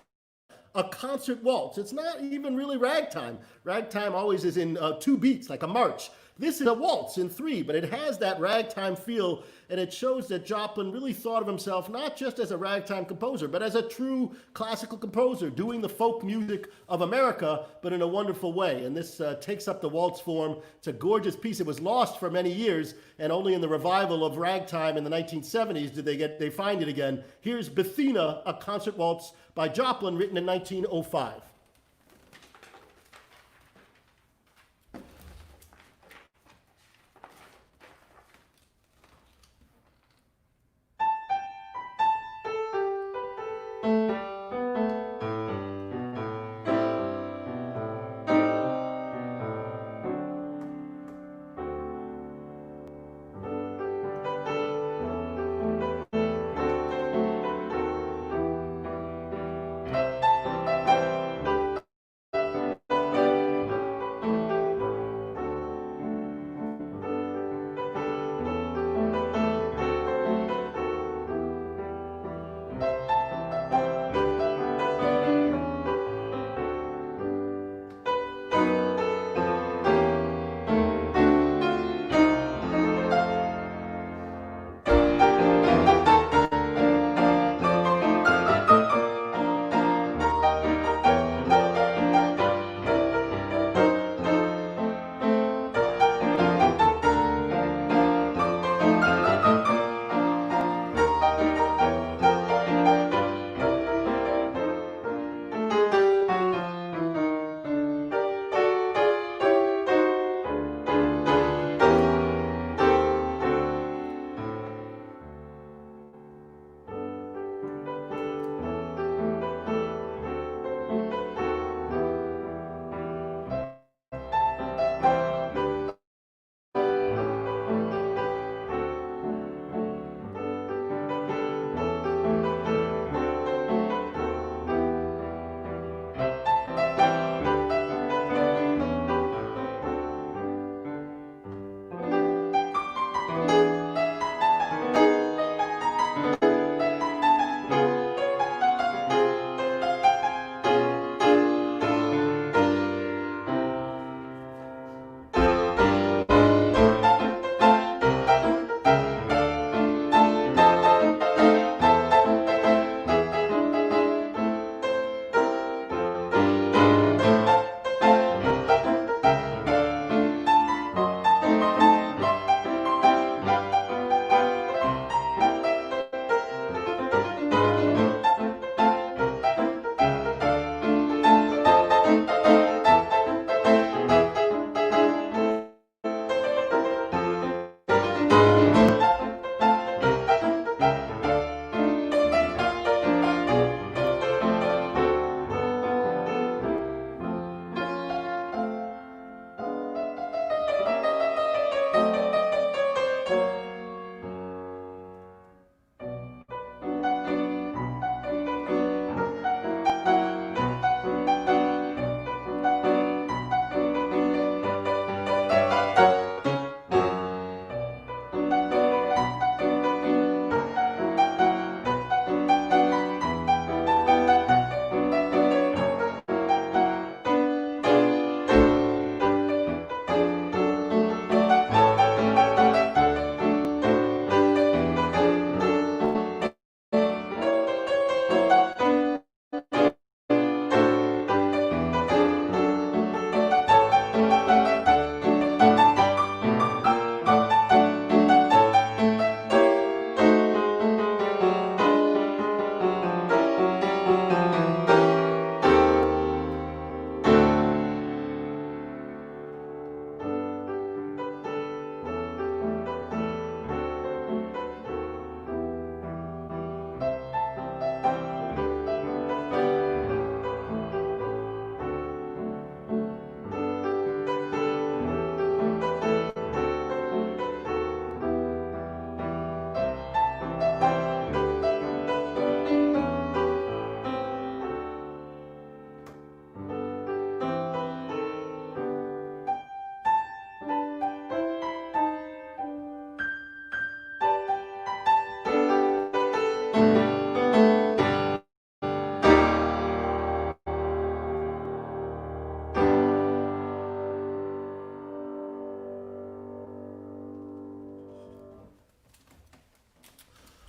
a concert waltz. It's not even really ragtime. Ragtime always is in 2 beats, like a march. This is a waltz in 3, but it has that ragtime feel, and it shows that Joplin really thought of himself not just as a ragtime composer, but as a true classical composer, doing the folk music of America, but in a wonderful way. And this takes up the waltz form. It's a gorgeous piece. It was lost for many years, and only in the revival of ragtime in the 1970s did they find it again. Here's Bethina, a concert waltz by Joplin, written in 1905.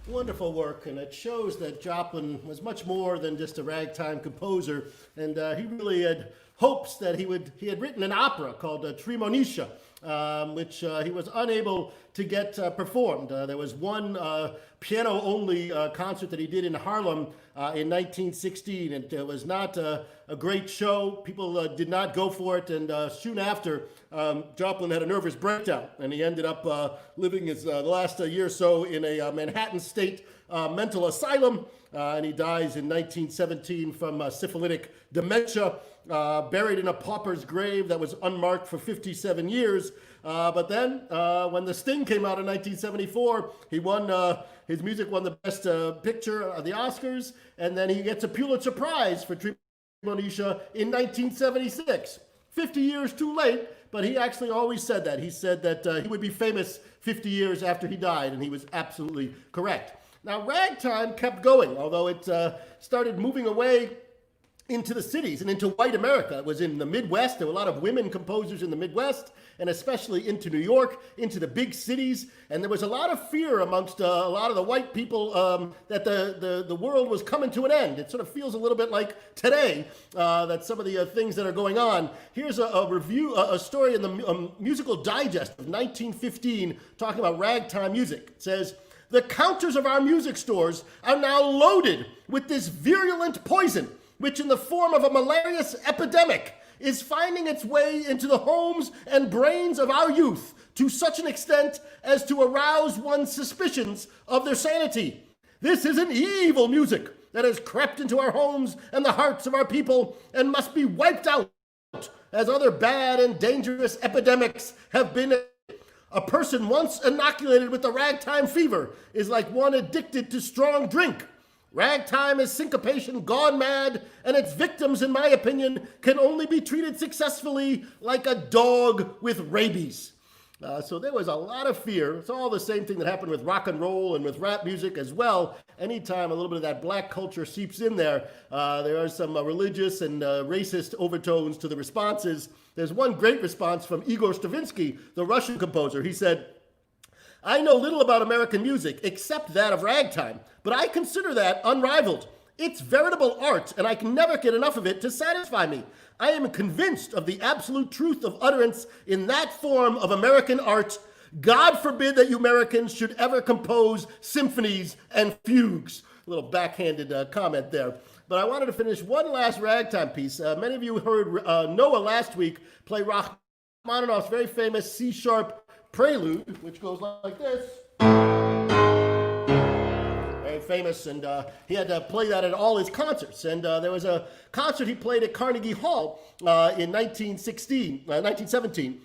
Wonderful work, and it shows that Joplin was much more than just a ragtime composer, and he really had hopes that he had written an opera called Tremonisha, which he was unable to get performed. There was one piano-only concert that he did in Harlem in 1916, and it was not a great show. People did not go for it, and soon after, Joplin had a nervous breakdown, and he ended up living his the last year or so in a Manhattan State mental asylum, and he dies in 1917 from syphilitic dementia, buried in a pauper's grave that was unmarked for 57 years. But then, when The Sting came out in 1974, he won, his music won the Best Picture at the Oscars, and then he gets a Pulitzer Prize for Tremonisha in 1976. 50 years too late, but he actually always said that. He said that he would be famous 50 years after he died, and he was absolutely correct. Now, ragtime kept going, although it started moving away into the cities and into white America. It was in the Midwest. There were a lot of women composers in the Midwest, and especially into New York, into the big cities. And there was a lot of fear amongst a lot of the white people that the world was coming to an end. It sort of feels a little bit like today that some of the things that are going on. Here's a story in the Musical Digest of 1915 talking about ragtime music. It says, "The counters of our music stores are now loaded with this virulent poison, which in the form of a malarious epidemic is finding its way into the homes and brains of our youth to such an extent as to arouse one's suspicions of their sanity. This is an evil music that has crept into our homes and the hearts of our people and must be wiped out, as other bad and dangerous epidemics have been. A person once inoculated with the ragtime fever is like one addicted to strong drink. Ragtime is syncopation gone mad, and its victims, in my opinion, can only be treated successfully like a dog with rabies." So there was a lot of fear. It's all the same thing that happened with rock and roll and with rap music as well. Anytime a little bit of that black culture seeps in there, there are some religious and racist overtones to the responses. There's one great response from Igor Stravinsky, the Russian composer. He said, "I know little about American music except that of ragtime, but I consider that unrivaled. It's veritable art, and I can never get enough of it to satisfy me. I am convinced of the absolute truth of utterance in that form of American art. God forbid that you Americans should ever compose symphonies and fugues." A little backhanded comment there. But I wanted to finish one last ragtime piece. Many of you heard Noah last week play Rachmaninoff's very famous C-sharp prelude, which goes like this. Very famous, and he had to play that at all his concerts. And there was a concert he played at Carnegie Hall in 1917.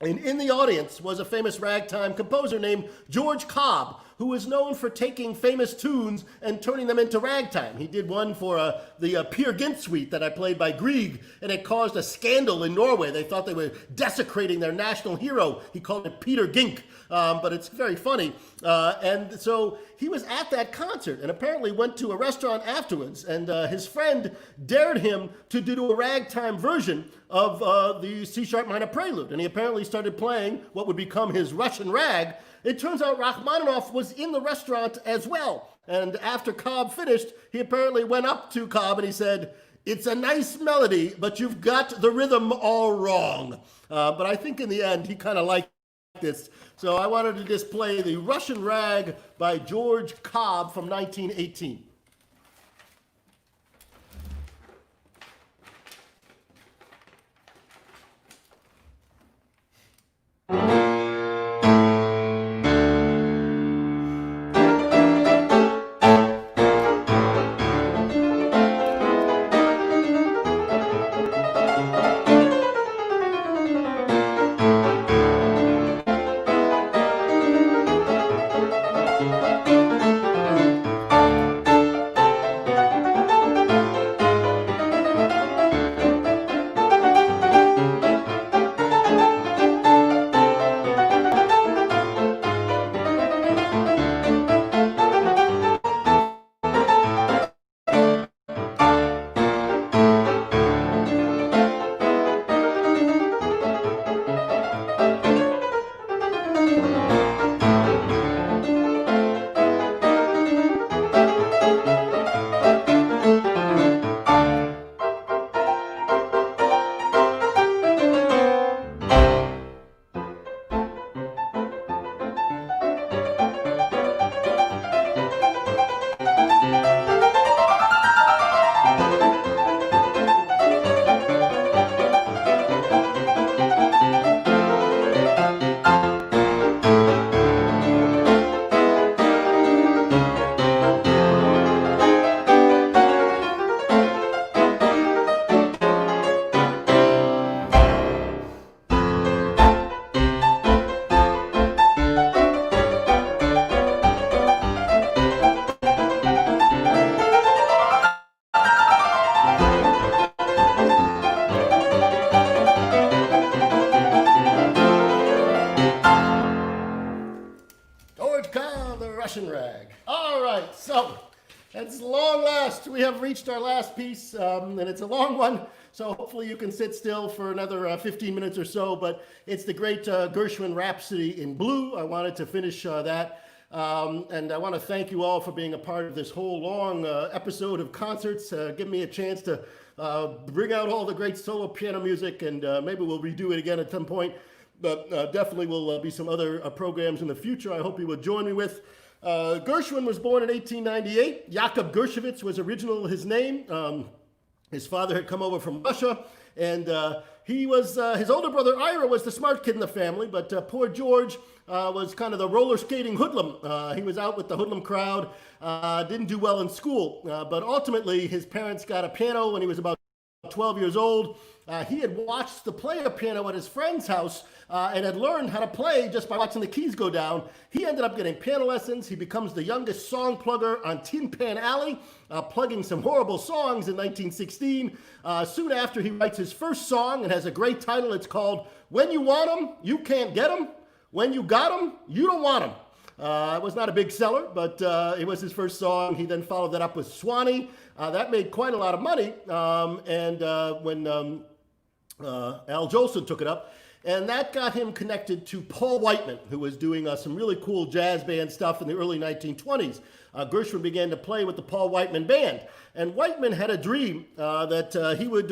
And in the audience was a famous ragtime composer named George Cobb, who was known for taking famous tunes and turning them into ragtime. He did one for the Peer Gynt suite that I played by Grieg, and it caused a scandal in Norway. They thought they were desecrating their national hero. He called it Peter Gynt, but it's very funny. And so he was at that concert and apparently went to a restaurant afterwards, and his friend dared him to do a ragtime version of the C-sharp minor prelude, and he apparently started playing what would become his Russian rag. It turns out Rachmaninoff was in the restaurant as well. And after Cobb finished, he apparently went up to Cobb and he said, "It's a nice melody, but you've got the rhythm all wrong." But I think in the end, he kind of liked this. So I wanted to just play the Russian Rag by George Cobb from 1918. Russian rag. All right, so at long last, we have reached our last piece, and it's a long one, so hopefully you can sit still for another 15 minutes or so, but it's the great Gershwin Rhapsody in Blue. I wanted to finish that. And I want to thank you all for being a part of this whole long episode of concerts. Give me a chance to bring out all the great solo piano music, and maybe we'll redo it again at some point. But definitely will be some other programs in the future I hope you will join me with. Gershwin was born in 1898. Jakob Gershowitz was originally his name. His father had come over from Russia, and he was his older brother Ira was the smart kid in the family, but poor George was kind of the roller skating hoodlum. He was out with the hoodlum crowd, didn't do well in school, but ultimately his parents got a piano when he was about 12 years old. He had watched the player piano at his friend's house and had learned how to play just by watching the keys go down. He ended up getting piano lessons. He becomes the youngest song plugger on Tin Pan Alley, plugging some horrible songs in 1916. Soon after, he writes his first song and has a great title. It's called When You Want 'Em, You Can't Get 'Em. When You Got 'Em, You Don't Want 'Em. It was not a big seller, but it was his first song. He then followed that up with Swanee. That made quite a lot of money. When Al Jolson took it up, and that got him connected to Paul Whiteman, who was doing some really cool jazz band stuff in the early 1920s. Gershwin began to play with the Paul Whiteman Band, and Whiteman had a dream that he would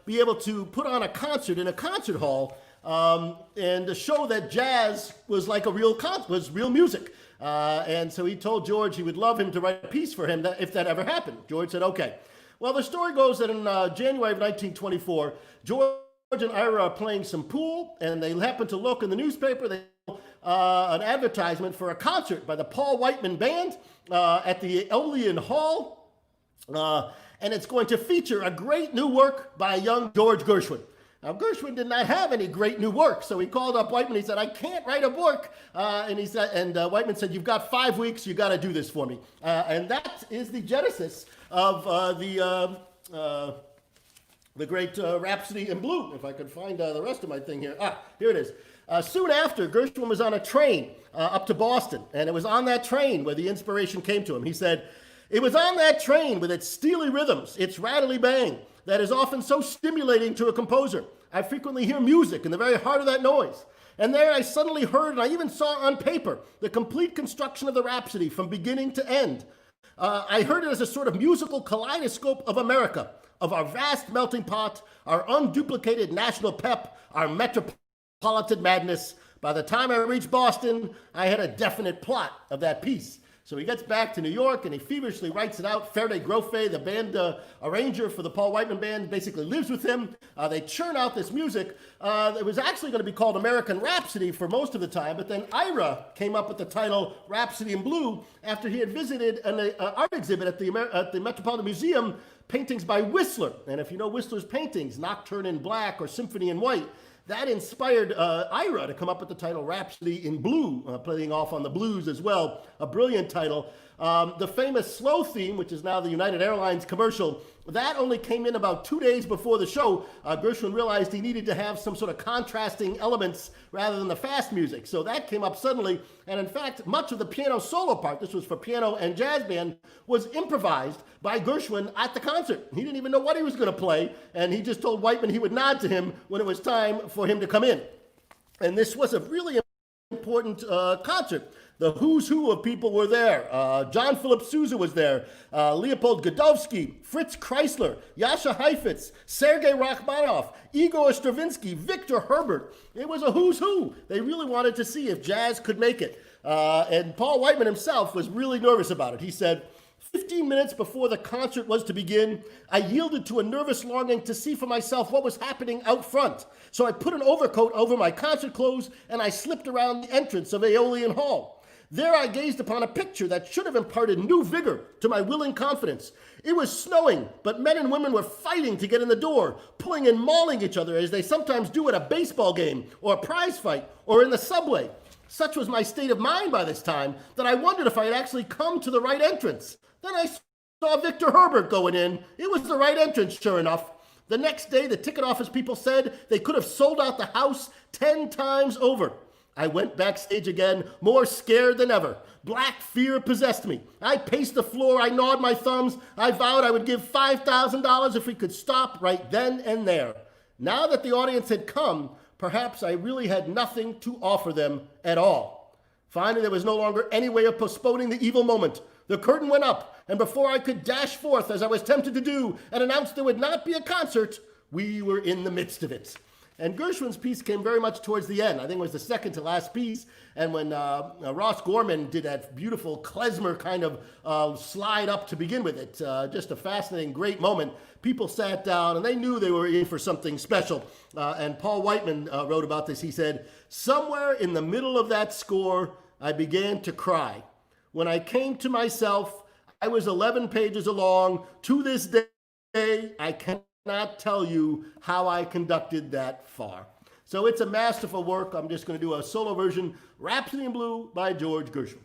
be able to put on a concert in a concert hall and to show that jazz was like a was real music. And so he told George he would love him to write a piece for him if that ever happened. George said, okay. Well, the story goes that in January of 1924, George and Ira are playing some pool, and they happen to look in the newspaper. They an advertisement for a concert by the Paul Whiteman Band at the Aeolian Hall, and it's going to feature a great new work by young George Gershwin. Now, Gershwin did not have any great new work, so he called up Whiteman. He said, "I can't write a book," and Whiteman said, "You've got 5 weeks. You got to do this for me." And that is the genesis of the great Rhapsody in Blue. If I could find the rest of my thing here. Here it is. Soon after, Gershwin was on a train up to Boston, and it was on that train where the inspiration came to him. He said, "It was on that train with its steely rhythms, its rattly bang, that is often so stimulating to a composer. I frequently hear music in the very heart of that noise. And there I suddenly heard, and I even saw on paper, the complete construction of the Rhapsody from beginning to end. I heard it as a sort of musical kaleidoscope of America, of our vast melting pot, our unduplicated national pep, our metropolitan madness. By the time I reached Boston, I had a definite plot of that piece." So he gets back to New York and he feverishly writes it out. Faraday Grofe, the band arranger for the Paul Whiteman Band, basically lives with him. They churn out this music. It was actually going to be called American Rhapsody for most of the time, but then Ira came up with the title Rhapsody in Blue after he had visited an art exhibit at the Metropolitan Museum, paintings by Whistler. And if you know Whistler's paintings, Nocturne in Black or Symphony in White, that inspired Ira to come up with the title Rhapsody in Blue, playing off on the blues as well. A brilliant title. The famous slow theme, which is now the United Airlines commercial, that only came in about 2 days before the show. Gershwin realized he needed to have some sort of contrasting elements rather than the fast music. So that came up suddenly. And in fact, much of the piano solo part, this was for piano and jazz band, was improvised by Gershwin at the concert. He didn't even know what he was going to play. And he just told Whiteman he would nod to him when it was time for him to come in. And this was a really important concert. The who's who of people were there. John Philip Sousa was there. Leopold Godowsky, Fritz Kreisler, Jascha Heifetz, Sergei Rachmaninoff, Igor Stravinsky, Victor Herbert. It was a who's who. They really wanted to see if jazz could make it. And Paul Whiteman himself was really nervous about it. He said, 15 minutes before the concert was to begin, I yielded to a nervous longing to see for myself what was happening out front. So I put an overcoat over my concert clothes and I slipped around the entrance of Aeolian Hall. There I gazed upon a picture that should have imparted new vigor to my willing confidence. It was snowing, but men and women were fighting to get in the door, pulling and mauling each other as they sometimes do at a baseball game or a prize fight or in the subway. Such was my state of mind by this time that I wondered if I had actually come to the right entrance. Then I saw Victor Herbert going in. It was the right entrance, sure enough. The next day, the ticket office people said they could have sold out the house 10 times over. I went backstage again, more scared than ever. Black fear possessed me. I paced the floor, I gnawed my thumbs. I vowed I would give $5,000 if we could stop right then and there. Now that the audience had come, perhaps I really had nothing to offer them at all. Finally, there was no longer any way of postponing the evil moment. The curtain went up, and before I could dash forth, as I was tempted to do, and announce there would not be a concert, we were in the midst of it. And Gershwin's piece came very much towards the end. I think it was the second to last piece. And when Ross Gorman did that beautiful klezmer kind of slide up to begin with it, just a fascinating, great moment, people sat down and they knew they were in for something special. And Paul Whiteman wrote about this. He said, "Somewhere in the middle of that score, I began to cry. When I came to myself, I was 11 pages along. To this day, I cannot tell you how I conducted that far." So it's a masterful work. I'm just going to do a solo version, Rhapsody in Blue by George Gershwin.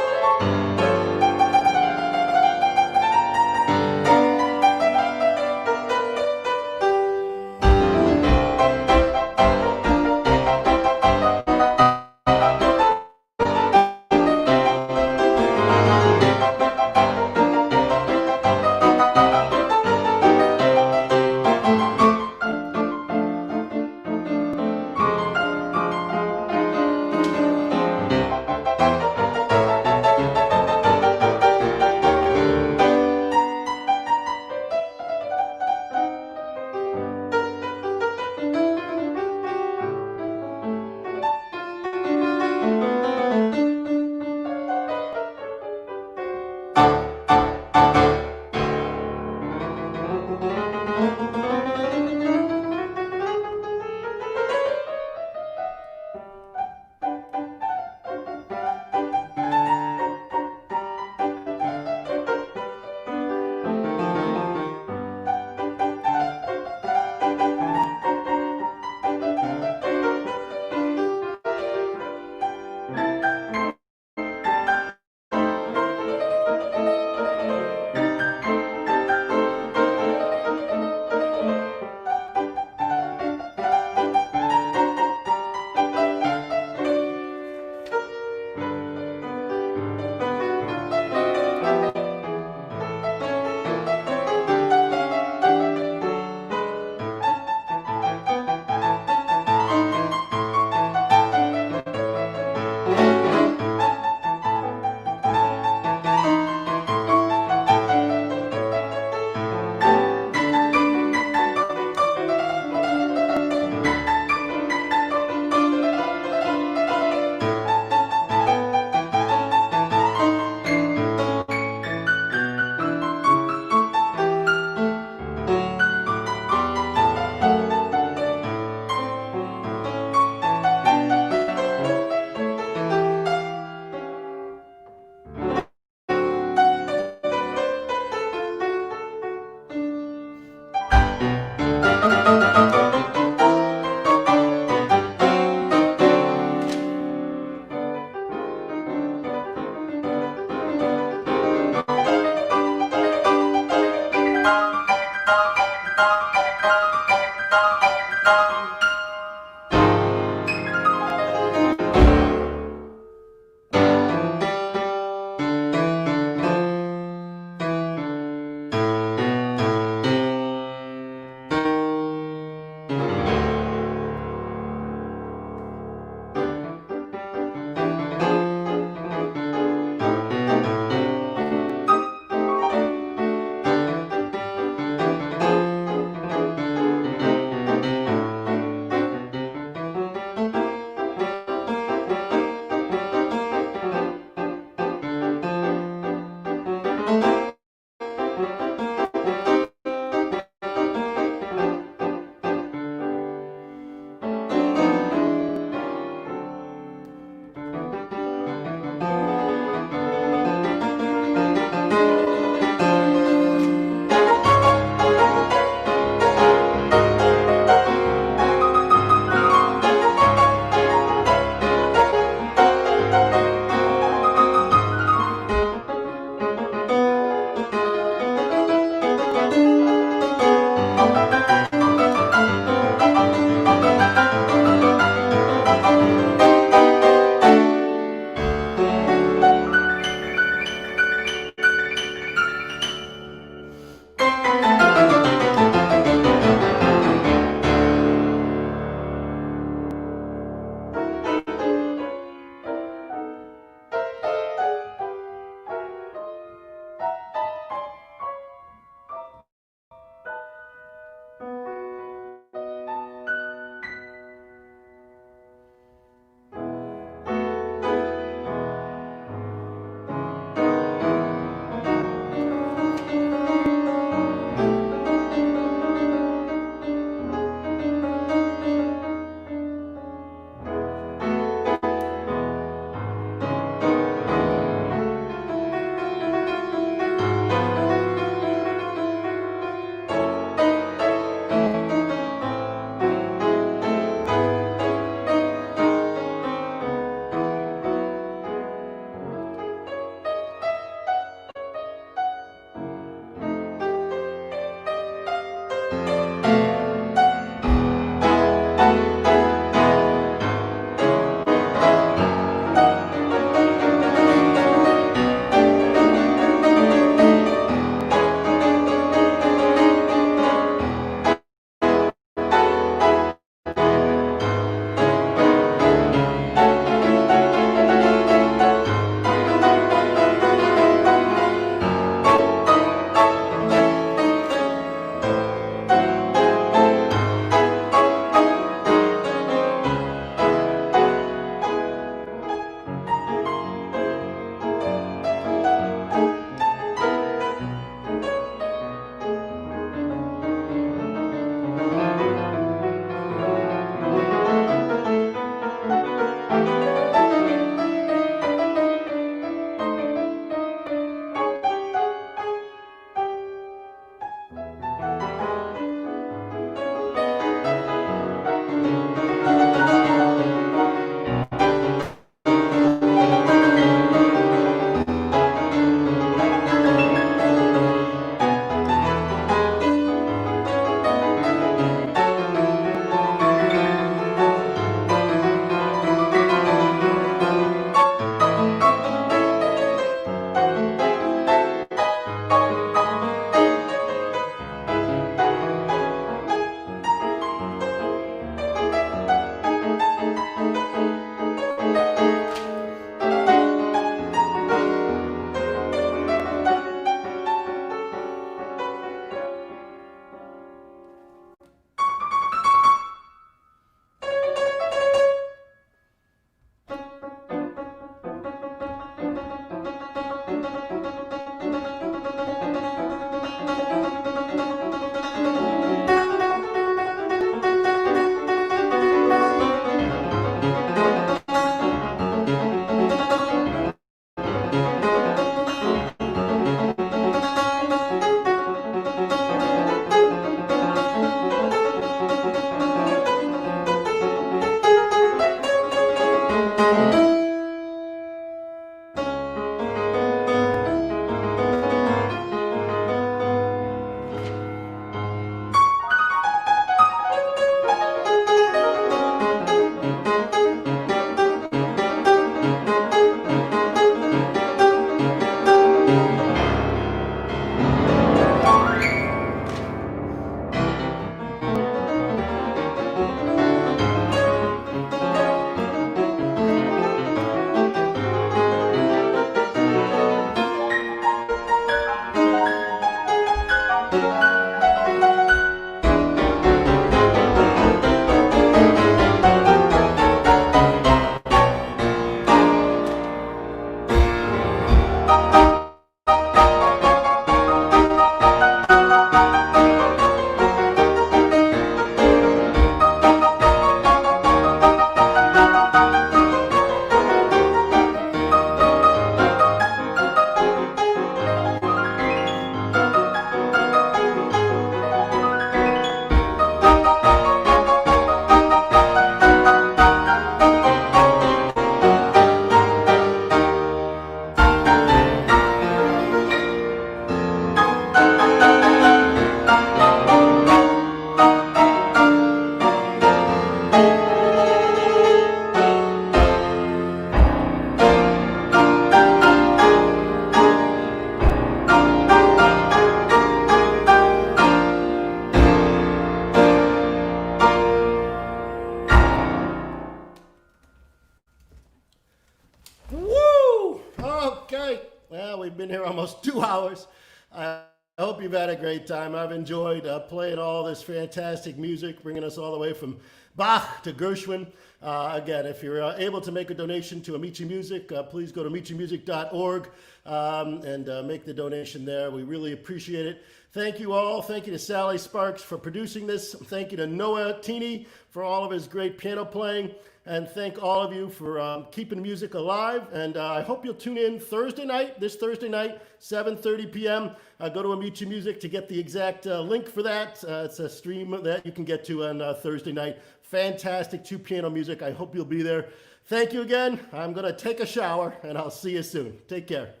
hours. I hope you've had a great time. I've enjoyed playing all this fantastic music, bringing us all the way from Bach to Gershwin. Again, if you're able to make a donation to Amici Music, please go to amicimusic.org and make the donation there. We really appreciate it. Thank you all. Thank you to Sally Sparks for producing this. Thank you to Noah Tini for all of his great piano playing. And thank all of you for keeping music alive. And I hope you'll tune in this Thursday night, 7:30 p.m. Go to Amici Music to get the exact link for that. It's a stream that you can get to on Thursday night. Fantastic 2 piano music. I hope you'll be there. Thank you again. I'm going to take a shower, and I'll see you soon. Take care.